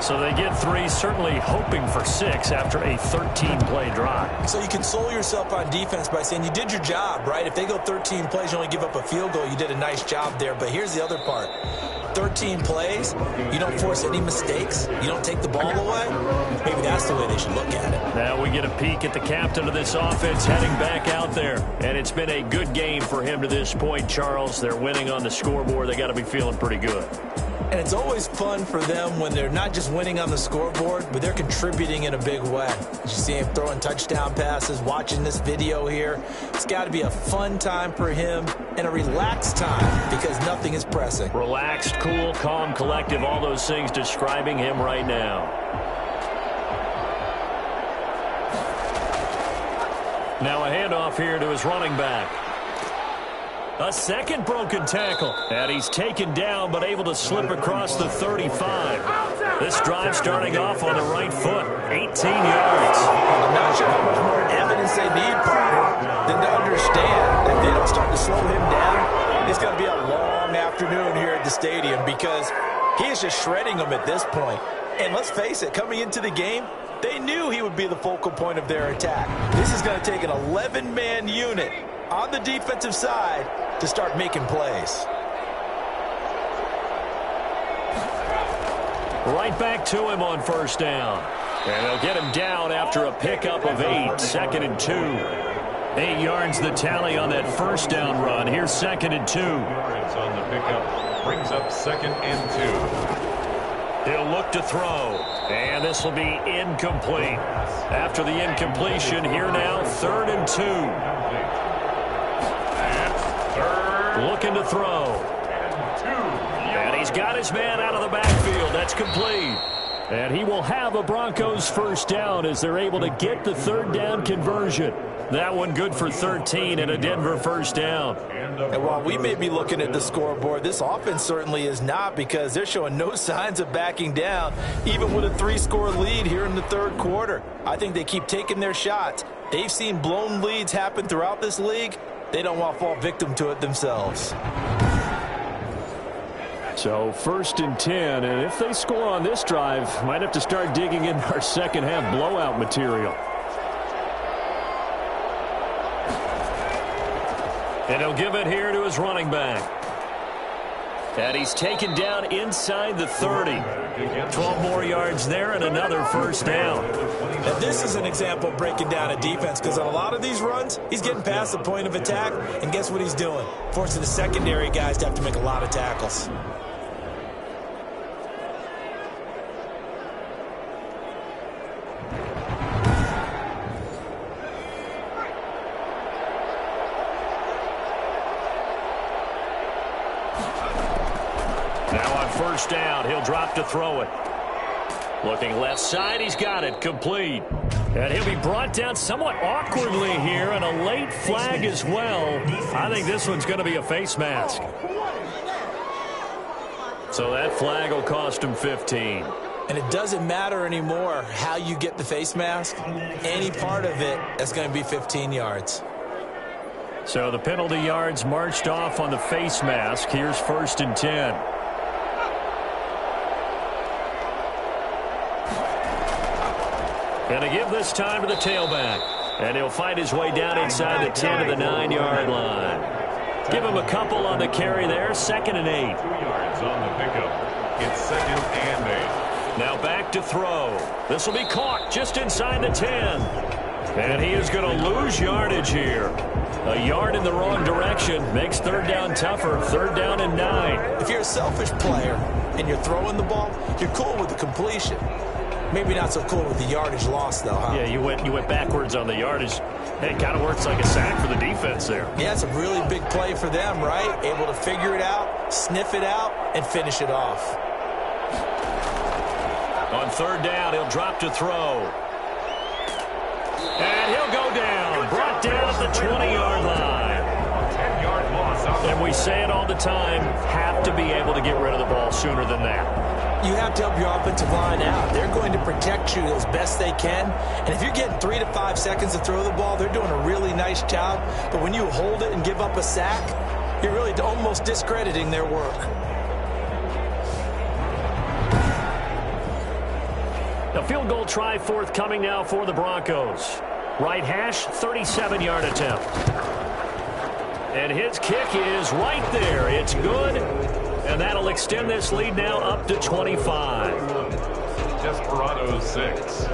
So they get 3, certainly hoping for 6 after a 13-play drive. So you console yourself on defense by saying you did your job, right? If they go 13 plays, you only give up a field goal, you did a nice job there. But here's the other part. 13 plays, you don't force any mistakes, you don't take the ball away. Maybe that's the way they should look at it. Now we get a peek at the captain of this offense heading back out there. And it's been a good game for him to this point, Charles. They're winning on the scoreboard. They got to be feeling pretty good. And it's always fun for them when they're not just winning on the scoreboard, but they're contributing in a big way. You see him throwing touchdown passes, watching this video here. It's got to be a fun time for him and a relaxed time because nothing is pressing. Relaxed, cool, calm, collective, all those things describing him right now. Now a handoff here to his running back. A second broken tackle. And he's taken down but able to slip across the 35. This drive starting off on the right foot. 18 yards. I'm not sure how much more evidence they need, partner, than to understand that if they don't start to slow him down, it's going to be a long afternoon here at the stadium because he is just shredding them at this point. And let's face it, coming into the game, they knew he would be the focal point of their attack. This is going to take an 11-man unit on the defensive side to start making plays. Right back to him on first down. And they'll get him down after a pickup of 8. 2nd and 2. 8 yards the tally on that first down run. Here's 2nd and 2. Yards on the pickup brings up 2nd and 2. He'll look to throw. And this will be incomplete. After the incompletion, here now, 3rd and 2. Looking to throw. And he's got his man out of the backfield. That's complete. And he will have a Broncos first down as they're able to get the 3rd down conversion. That one good for 13 and a Denver first down. And while we may be looking at the scoreboard, this offense certainly is not because they're showing no signs of backing down, even with a 3-score lead here in the 3rd quarter. I think they keep taking their shots. They've seen blown leads happen throughout this league. They don't want to fall victim to it themselves. So 1st and 10, and if they score on this drive, might have to start digging in our second half blowout material. And he'll give it here to his running back. And he's taken down inside the 30. 12 more yards there and another first down. And this is an example of breaking down a defense because on a lot of these runs, he's getting past the point of attack, and guess what he's doing? Forcing the secondary guys to have to make a lot of tackles. First down, he'll drop to throw it. Looking left side, he's got it, complete. And he'll be brought down somewhat awkwardly here, and a late flag as well. I think this one's going to be a face mask. So that flag will cost him 15. And it doesn't matter anymore how you get the face mask. Any part of it is going to be 15 yards. So the penalty yards marched off on the face mask. Here's 1st and 10. Going to give this time to the tailback. And he'll fight his way down inside the 10 to the 9-yard line. Give him a couple on the carry there. 2nd and 8. 2 yards on the pickup. It's 2nd and 8. Now back to throw. This will be caught just inside the 10. And he is going to lose yardage here. A yard in the wrong direction makes 3rd down tougher. 3rd down and 9. If you're a selfish player and you're throwing the ball, you're cool with the completion. Maybe not so cool with the yardage loss, though, huh? Yeah, you went backwards on the yardage. It kind of works like a sack for the defense there. Yeah, it's a really big play for them, right? Able to figure it out, sniff it out, and finish it off. On 3rd down, he'll drop to throw. And he'll go down. Brought down at the 20-yard line. 10-yard loss. And we say it all the time, have to be able to get rid of the ball sooner than that. You have to help your offensive line out. They're going to protect you as best they can. And if you're getting 3 to 5 seconds to throw the ball, they're doing a really nice job. But when you hold it and give up a sack, you're really almost discrediting their work. A field goal try forthcoming now for the Broncos. Right hash, 37-yard attempt. And his kick is right there. It's good. And that'll extend this lead now up to 25. Desperados 6.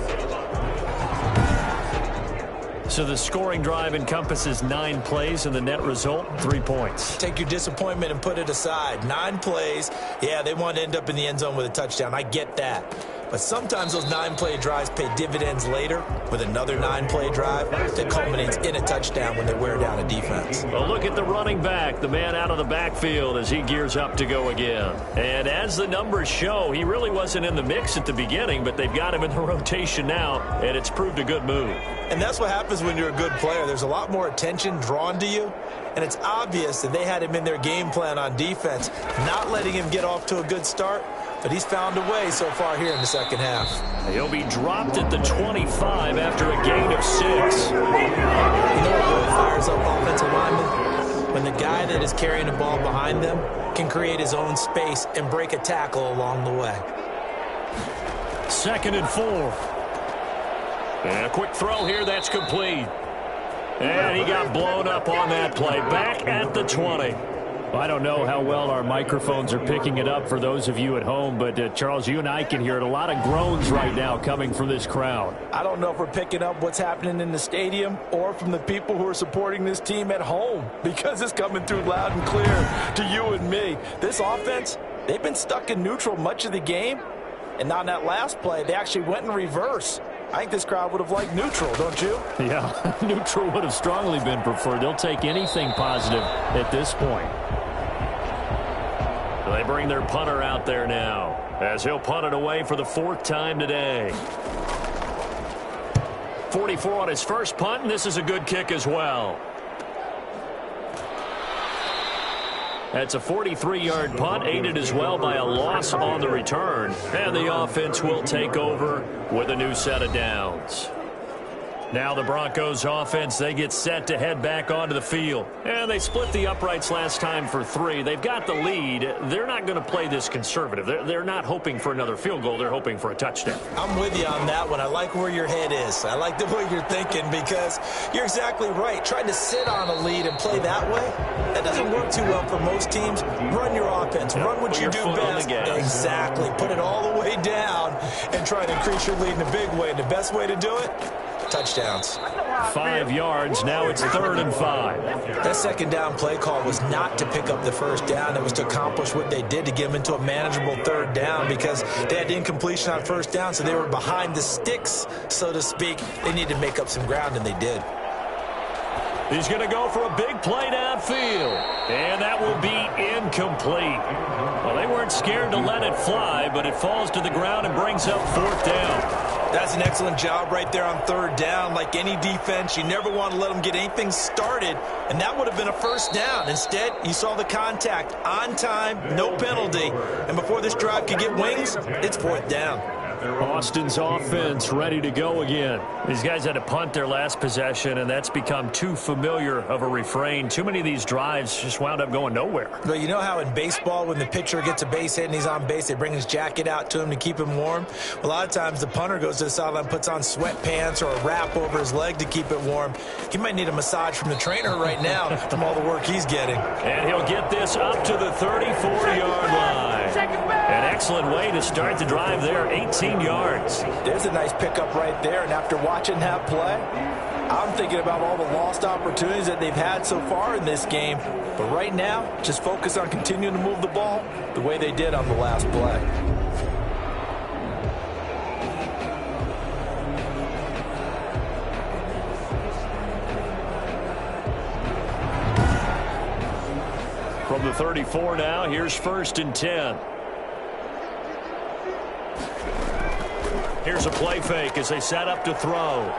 So the scoring drive encompasses 9 plays, and the net result, 3 points. Take your disappointment and put it aside. 9 plays. Yeah, they want to end up in the end zone with a touchdown. I get that. But sometimes those 9-play drives pay dividends later with another 9-play drive that culminates in a touchdown when they wear down a defense. Well, look at the running back, the man out of the backfield as he gears up to go again. And as the numbers show, he really wasn't in the mix at the beginning, but they've got him in the rotation now, and it's proved a good move. And that's what happens when you're a good player. There's a lot more attention drawn to you, and it's obvious that they had him in their game plan on defense, not letting him get off to a good start. But he's found a way so far here in the second half. He'll be dropped at the 25 after a gain of 6. You know what really fires up offensive linemen? When the guy that is carrying the ball behind them can create his own space and break a tackle along the way. 2nd and 4. And a quick throw here, that's complete. And he got blown up on that play. Back at the 20. I don't know how well our microphones are picking it up for those of you at home, but Charles, you and I can hear it. A lot of groans right now coming from this crowd. I don't know if we're picking up what's happening in the stadium or from the people who are supporting this team at home, because it's coming through loud and clear to you and me. This offense, they've been stuck in neutral much of the game, and on that last play, they actually went in reverse. I think this crowd would have liked neutral, don't you? Yeah, neutral would have strongly been preferred. They'll take anything positive at this point. They bring their punter out there now as he'll punt it away for the 4th time today. 44 on his first punt, and this is a good kick as well. That's a 43-yard punt, aided as well by a loss on the return. And the offense will take over with a new set of downs. Now the Broncos offense, they get set to head back onto the field. And they split the uprights last time for 3. They've got the lead. They're not going to play this conservative. They're not hoping for another field goal. They're hoping for a touchdown. I'm with you on that one. I like where your head is. I like the way you're thinking, because you're exactly right. Trying to sit on a lead and play that way, that doesn't work too well for most teams. Run your offense. Run what you do best. Exactly. Put it all the way down and try to increase your lead in a big way. And the best way to do it? Touchdowns. 5 yards. Now it's 3rd and 5. That second down play call was not to pick up the first down. It was to accomplish what they did, to get them into a manageable 3rd down, because they had incompletion on first down, so they were behind the sticks, so to speak. They needed to make up some ground, and they did. He's going to go for a big play downfield. And that will be incomplete. Well, they weren't scared to let it fly, but it falls to the ground and brings up 4th down. That's an excellent job right there on third down. Like any defense, you never want to let them get anything started, and that would have been a first down. Instead, you saw the contact on time, no penalty, and before this drive could get wings, it's fourth down. Austin's offense ready to go again. These guys had to punt their last possession, and that's become too familiar of a refrain. Too many of these drives just wound up going nowhere. Well, you know how in baseball when the pitcher gets a base hit and he's on base, they bring his jacket out to him to keep him warm? A lot of times the punter goes to the sideline, puts on sweatpants or a wrap over his leg to keep it warm. He might need a massage from the trainer right now from all the work he's getting. And he'll get this up to the 34-yard line. An excellent way to start the drive there, 18 yards. There's a nice pickup right there, and after watching that play, I'm thinking about all the lost opportunities that they've had so far in this game. But right now, just focus on continuing to move the ball the way they did on the last play. From the 34 now, here's 1st and 10. Here's a play fake as they set up to throw.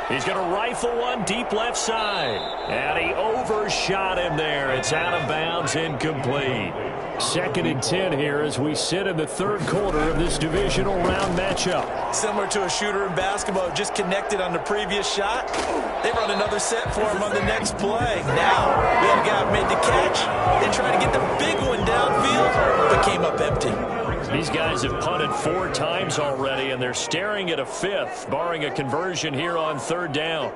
He's going to rifle one deep left side. And he overshot him there. It's out of bounds, incomplete. 2nd and 10 here as we sit in the 3rd quarter of this divisional round matchup. Similar to a shooter in basketball, just connected on the previous shot. They run another set for him on the next play. Now, the other guy made the catch. They tried to get the big one downfield, but came up empty. These guys have punted 4 times already, and they're staring at a 5th, barring a conversion here on 3rd down.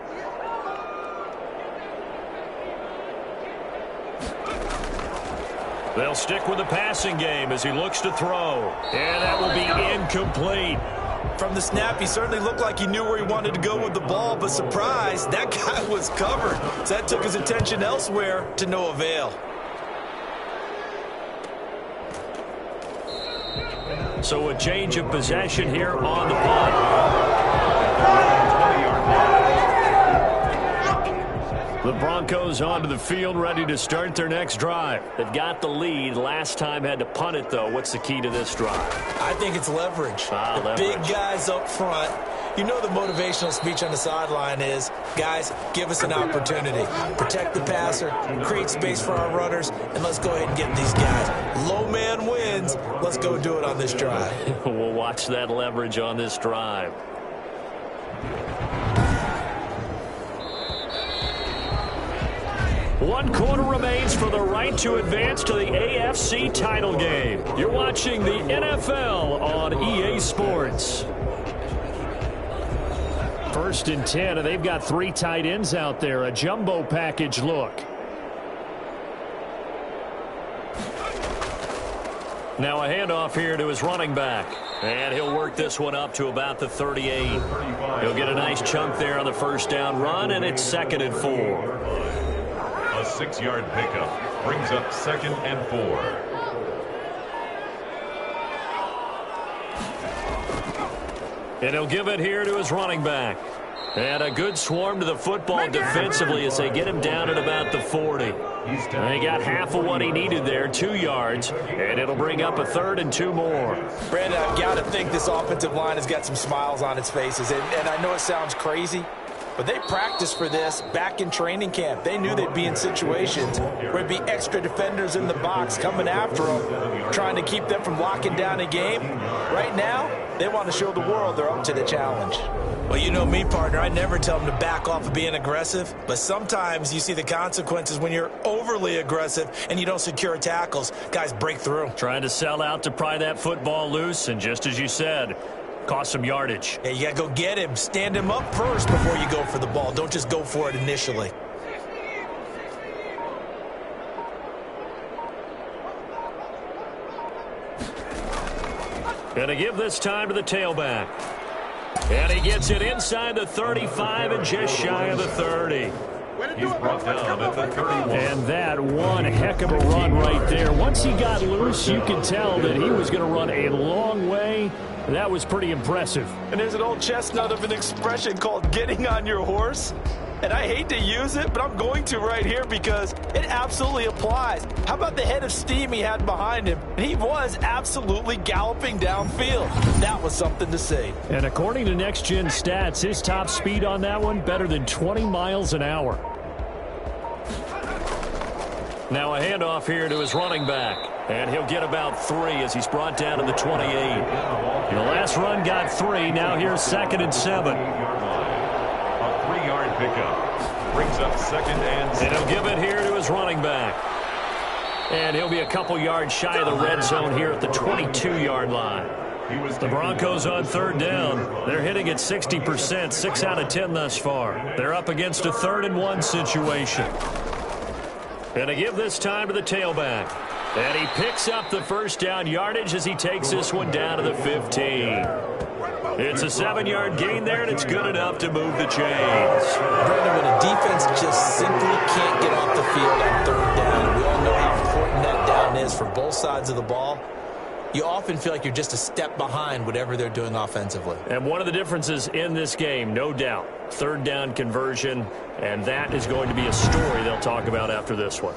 They'll stick with the passing game as he looks to throw. And that will be incomplete. From the snap, he certainly looked like he knew where he wanted to go with the ball, but surprise, that guy was covered. So that took his attention elsewhere to no avail. So a change of possession here on the punt. The Broncos onto the field, ready to start their next drive. They've got the lead. Last time had to punt it, though. What's the key to this drive? I think it's leverage. The big guys up front. You know the motivational speech on the sideline is, guys, give us an opportunity. Protect the passer, create space for our runners, and let's go ahead and get these guys. Low man wins. Let's go do it on this drive. We'll watch that leverage on this drive. One quarter remains for the right to advance to the AFC title game. You're watching the NFL on EA Sports. 1st and 10, and they've got 3 tight ends out there. A jumbo package look. Now a handoff here to his running back. And he'll work this one up to about the 38. He'll get a nice chunk there on the 1st down run, and it's 2nd and 4. A 6-yard pickup brings up 2nd and 4. And he'll give it here to his running back. And a good swarm to the football defensively as they get him down at about the 40. And he got half of what he needed there, 2 yards, and it'll bring up a 3rd and 2 more. Brandon, I've got to think this offensive line has got some smiles on its faces. And I know it sounds crazy, but they practiced for this back in training camp. They knew they'd be in situations where there'd be extra defenders in the box coming after them, trying to keep them from locking down a game. Right now, they want to show the world they're up to the challenge. Well, you know me, partner. I never tell them to back off of being aggressive, but sometimes you see the consequences when you're overly aggressive and you don't secure tackles. Guys break through. Trying to sell out to pry that football loose, and just as you said, cost some yardage. Yeah, you got to go get him. Stand him up first before you go for the ball. Don't just go for it initially. Going to give this time to the tailback. And he gets it inside the 35 and just shy of the 30. He's brought down at the 31. And that one heck of a run right there. Once he got loose, you could tell that he was going to run a long way. That was pretty impressive. And there's an old chestnut of an expression called getting on your horse. And I hate to use it, but I'm going to right here because it absolutely applies. How about the head of steam he had behind him? He was absolutely galloping downfield. That was something to see. And according to Next Gen Stats, his top speed on that one better than 20 miles an hour. Now a handoff here to his running back. And he'll get about 3 as he's brought down to the 28. The last run got 3. Now here's 2nd and 7. A 3-yard pickup. Brings up 2nd and 7. And he'll give it here to his running back. And he'll be a couple yards shy of the red zone here at the 22-yard line. The Broncos on 3rd down. They're hitting at 60%, 6 out of 10 thus far. They're up against a 3rd and 1 situation. And to give this time to the tailback. And he picks up the first down yardage as he takes this one down to the 15. It's a 7-yard gain there, and it's good enough to move the chains. Brendan, when a defense just simply can't get off the field on 3rd down, we all know how important that down is for both sides of the ball. You often feel like you're just a step behind whatever they're doing offensively. And one of the differences in this game, no doubt, 3rd down conversion, and that is going to be a story they'll talk about after this one.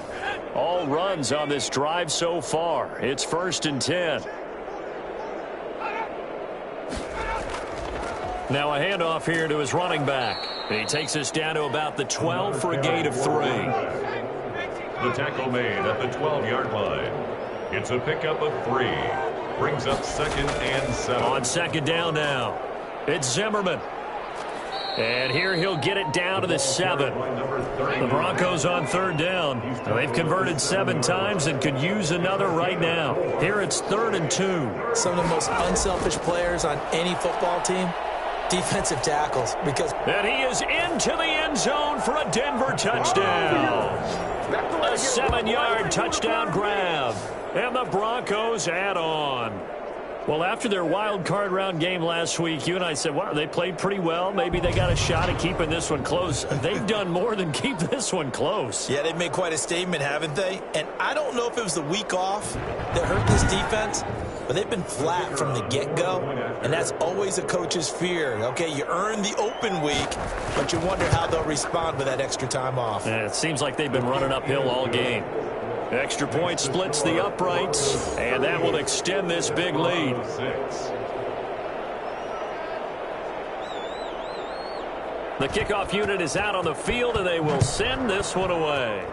All runs on this drive so far. It's 1st and 10. Now a handoff here to his running back. And he takes us down to about the 12 for a gain of 3. The tackle made at the 12-yard line. It's a pickup of 3. Brings up 2nd and 7. On 2nd down now. It's Zimmerman. And here he'll get it down to the 7. The Broncos on 3rd down. Now they've converted 7 times and could use another right now. Here it's 3rd and 2. Some of the most unselfish players on any football team, defensive tackles. And he is into the end zone for a Denver touchdown. A 7-yard touchdown grab. And the Broncos add on. Well, after their wild card round game last week, you and I said, wow, they played pretty well. Maybe they got a shot at keeping this one close. They've done more than keep this one close. Yeah, they've made quite a statement, haven't they? And I don't know if it was the week off that hurt this defense, but they've been flat from the get-go, and that's always a coach's fear. Okay, you earn the open week, but you wonder how they'll respond with that extra time off. Yeah, it seems like they've been running uphill all game. Extra point splits the uprights, and that will extend this big lead. The kickoff unit is out on the field, and they will send this one away.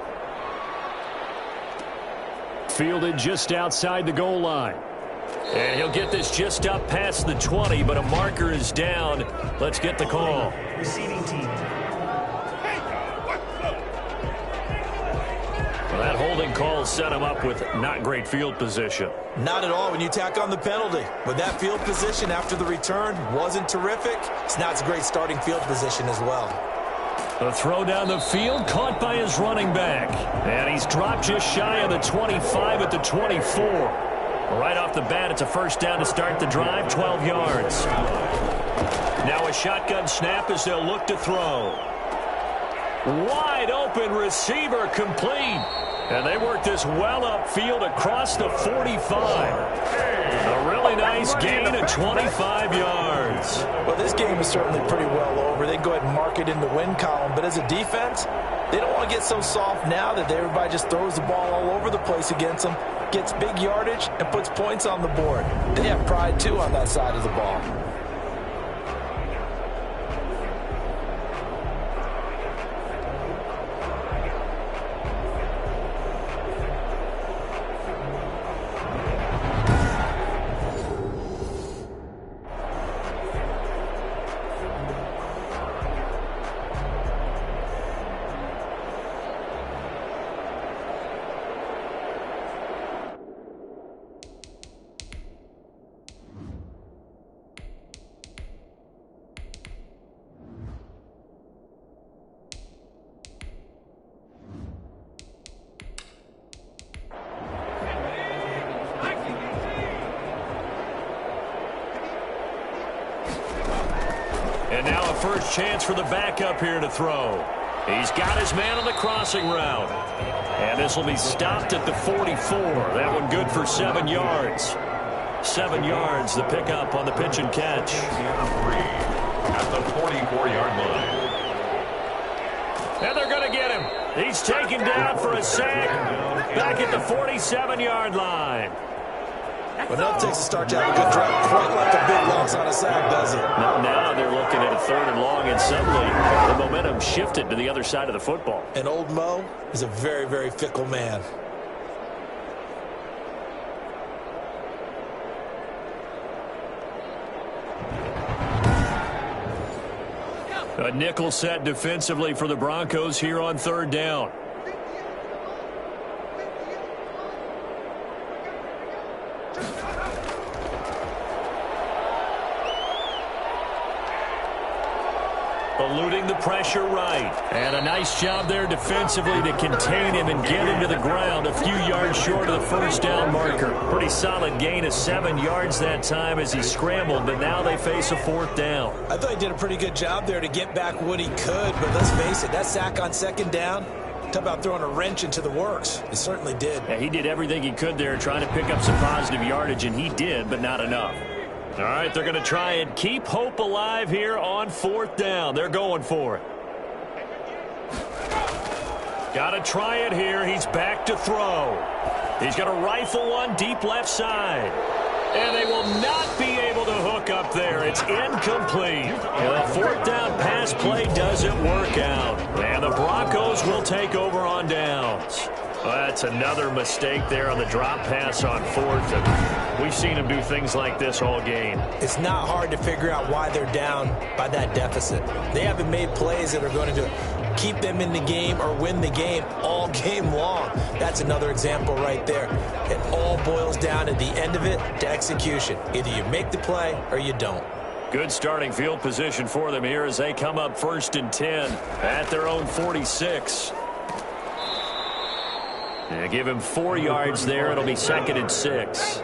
Fielded just outside the goal line. And he'll get this just up past the 20, but a marker is down. Let's get the call. Receiving team. That holding call set him up with not great field position. Not at all when you tack on the penalty. But that field position after the return wasn't terrific. It's not a great starting field position as well. The throw down the field caught by his running back. And he's dropped just shy of the 25 at the 24. Right off the bat, it's a first down to start the drive, 12 yards. Now a shotgun snap as they'll look to throw. Wide open receiver complete. And they work this well upfield across the 45. A really nice gain of 25 yards. Well, this game is certainly pretty well over. They can go ahead and mark it in the win column. But as a defense, they don't want to get so soft now that everybody just throws the ball all over the place against them, gets big yardage, and puts points on the board. They have pride, too, on that side of the ball. And now a first chance for the backup here to throw. He's got his man on the crossing route. And this will be stopped at the 44. That one good for 7 yards. 7 yards, the pickup on the pitch and catch. At the 44-yard line. And they're going to get him. He's taken down for a sack back at the 47-yard line. But that takes a start to have a good drive. Quite like a big loss on a sack, does it? Now they're looking at a 3rd and long, and suddenly the momentum shifted to the other side of the football. And old Mo is a very, very fickle man. A nickel set defensively for the Broncos here on 3rd down. Eluding the pressure right. And a nice job there defensively to contain him and get him to the ground a few yards short of the 1st down marker. Pretty solid gain of 7 yards that time as he scrambled, but now they face a 4th down. I thought he did a pretty good job there to get back what he could, but let's face it, that sack on 2nd down, talk about throwing a wrench into the works. It certainly did. Yeah, he did everything he could there trying to pick up some positive yardage, and he did, but not enough. All right, they're going to try and keep hope alive here on 4th down. They're going for it. Got to try it here. He's back to throw. He's going to rifle one deep left side. And they will not be able to hook up there. It's incomplete. The 4th down pass play doesn't work out. And the Broncos will take over on downs. Well, that's another mistake there on the drop pass on 4th. And we've seen him do things like this all game. It's not hard to figure out why they're down by that deficit. They haven't made plays that are going to keep them in the game or win the game all game long. That's another example right there. It all boils down at the end of it to execution. Either you make the play or you don't. Good starting field position for them here as they come up 1st and 10 at their own 46. Yeah, give him 4 yards there. It'll be 2nd and 6.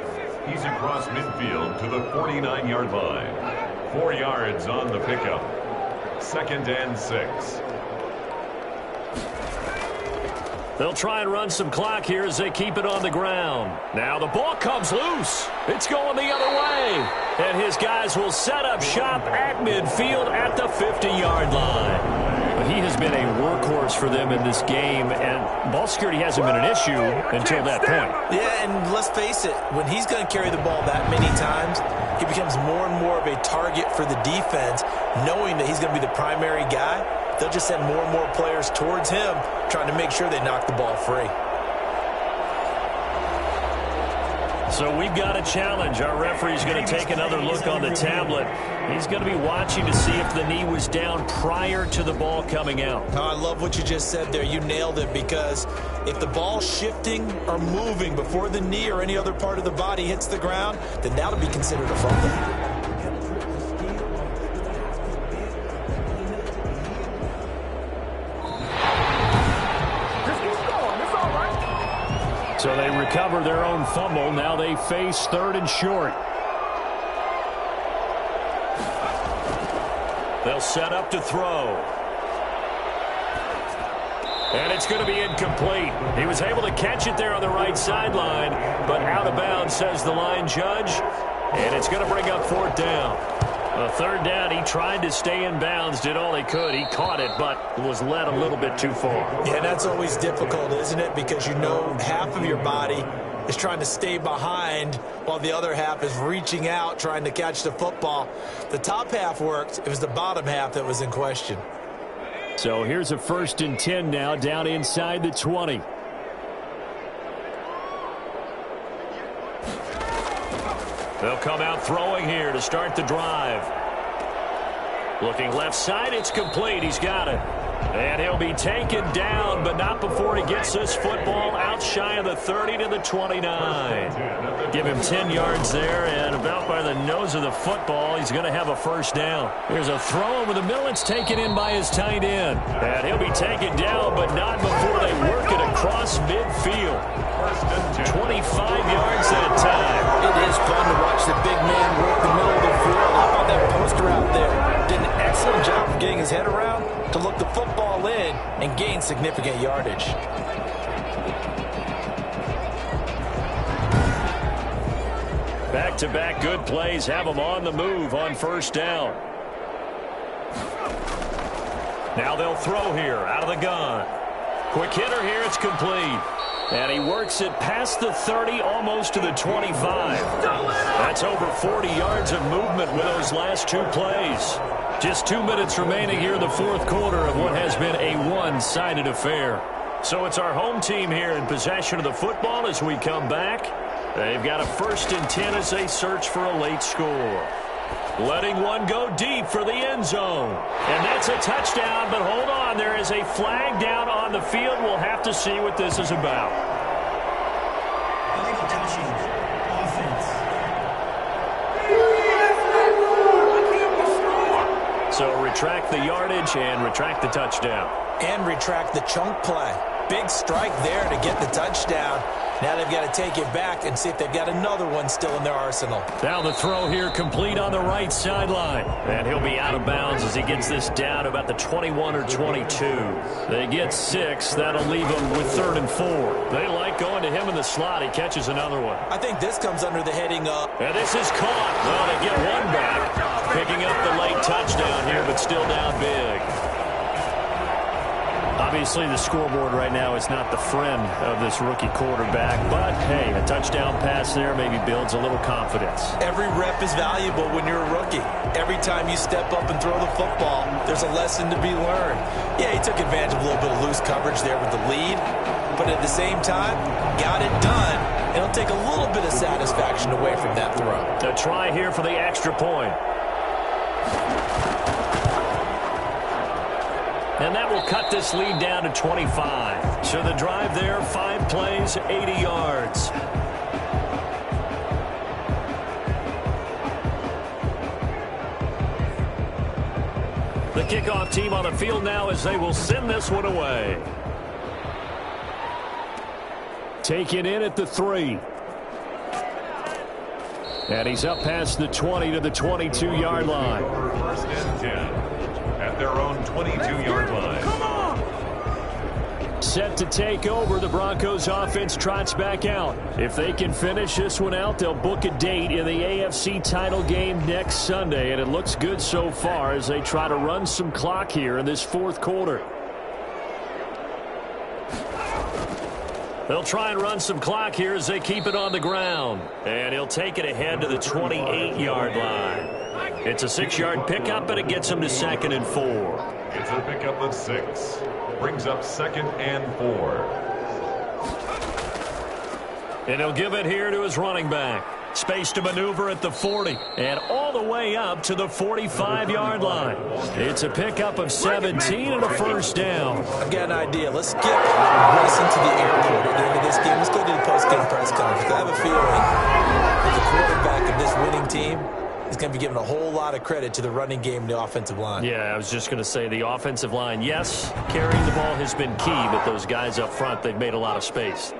He's across midfield to the 49-yard line. 4 yards on the pickup. 2nd and 6. They'll try and run some clock here as they keep it on the ground. Now the ball comes loose. It's going the other way. And his guys will set up shop at midfield at the 50-yard line. But he has been a workhorse for them in this game, and ball security hasn't been an issue until that point. Yeah, and let's face it, when he's going to carry the ball that many times, he becomes more and more of a target for the defense, knowing that he's going to be the primary guy. They'll just send more and more players towards him, trying to make sure they knock the ball free. So we've got a challenge. Our referee's going to take another look on the tablet. He's going to be watching to see if the knee was down prior to the ball coming out. Oh, I love what you just said there. You nailed it, because if the ball's shifting or moving before the knee or any other part of the body hits the ground, then that'll be considered a fumble. So they recover their own fumble. Now they face 3rd and short. They'll set up to throw. And it's going to be incomplete. He was able to catch it there on the right sideline, but out of bounds, says the line judge. And it's going to bring up 4th down. 3rd down, he tried to stay in bounds, did all he could. He caught it, but was led a little bit too far. Yeah, that's always difficult, isn't it? Because you know half of your body is trying to stay behind while the other half is reaching out, trying to catch the football. The top half worked. It was the bottom half that was in question. So here's a 1st and 10 now, down inside the 20. They'll come out throwing here to start the drive. Looking left side, it's complete. He's got it. And he'll be taken down, but not before he gets this football out shy of the 30 to the 29. Give him 10 yards there, and about by the nose of the football, he's going to have a 1st down. Here's a throw over the middle. It's taken in by his tight end. And he'll be taken down, but not before they work it across midfield. 25 yards that time. It is fun to watch the big man work the middle of the field. How about that poster out there? Did an excellent job of getting his head around to look the football in and gain significant yardage. Back-to-back good plays have them on the move on 1st down. Now they'll throw here out of the gun. Quick hitter here. It's complete. And he works it past the 30, almost to the 25. That's over 40 yards of movement with those last two plays. Just 2 minutes remaining here in the fourth quarter of what has been a one-sided affair. So it's our home team here in possession of the football as we come back. They've got a 1st and 10 as they search for a late score. Letting one go deep for the end zone. And that's a touchdown, but hold on. There is a flag down on the field. We'll have to see what this is about. Illegal touching. Offense. So retract the yardage and retract the touchdown. And retract the chunk play. Big strike there to get the touchdown. Now they've got to take it back and see if they've got another one still in their arsenal. Now the throw here complete on the right sideline. And he'll be out of bounds as he gets this down about the 21 or 22. They get 6. That'll leave them with 3rd and 4. They like going to him in the slot. He catches another one. I think this comes under the heading of... And this is caught. Well, they get one back. Picking up the late touchdown here, but still down big. Obviously, the scoreboard right now is not the friend of this rookie quarterback, but, hey, a touchdown pass there maybe builds a little confidence. Every rep is valuable when you're a rookie. Every time you step up and throw the football, there's a lesson to be learned. Yeah, he took advantage of a little bit of loose coverage there with the lead, but at the same time, got it done. It'll take a little bit of satisfaction away from that throw. A try here for the extra point. And that will cut this lead down to 25. So the drive there, 5 plays, 80 yards. The kickoff team on the field now as they will send this one away. Taken in at the 3. And he's up past the 20 to the 22-yard line. 1st and 10. At their own 22-yard line. Come on! Set to take over, the Broncos offense trots back out. If they can finish this one out, they'll book a date in the AFC title game next Sunday, and it looks good so far as they try to run some clock here in this fourth quarter. They'll try and run some clock here as they keep it on the ground. And he'll take it ahead to the 28-yard line. It's a 6-yard pickup, and it gets him to 2nd and 4. It's a pickup of 6. Brings up 2nd and 4. And he'll give it here to his running back. Space to maneuver at the 40. And all the way up to the 45-yard line. It's a pickup of 17 and a 1st down. I've got an idea. Let's skip racing to the airport at the end of this game. Let's go to the post-game press conference. I have a feeling that the quarterback of this winning team is going to be giving a whole lot of credit to the running game and the offensive line. Yeah, I was just going to say the offensive line, yes, carrying the ball has been key, but those guys up front, they've made a lot of space.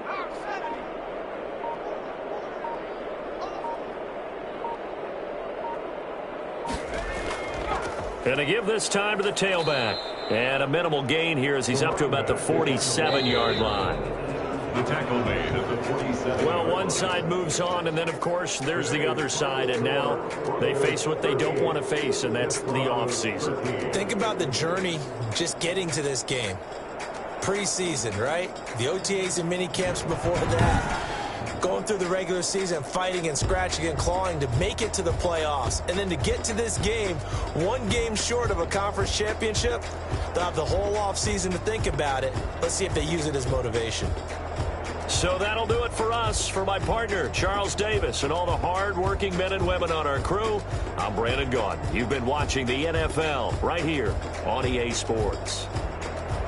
And to give this time to the tailback. And a minimal gain here as he's up to about the 47-yard line. The tackle made at the 47. Well, one side moves on, and then, of course, there's the other side, and now they face what they don't want to face, and that's the offseason. Think about the journey just getting to this game. Preseason, right? The OTAs and mini camps before that. Going through the regular season, fighting and scratching and clawing to make it to the playoffs. And then to get to this game, one game short of a conference championship, they'll have the whole offseason to think about it. Let's see if they use it as motivation. So that'll do it for us. For my partner, Charles Davis, and all the hard-working men and women on our crew, I'm Brandon Gaudin. You've been watching the NFL right here on EA Sports.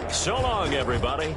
So long, everybody.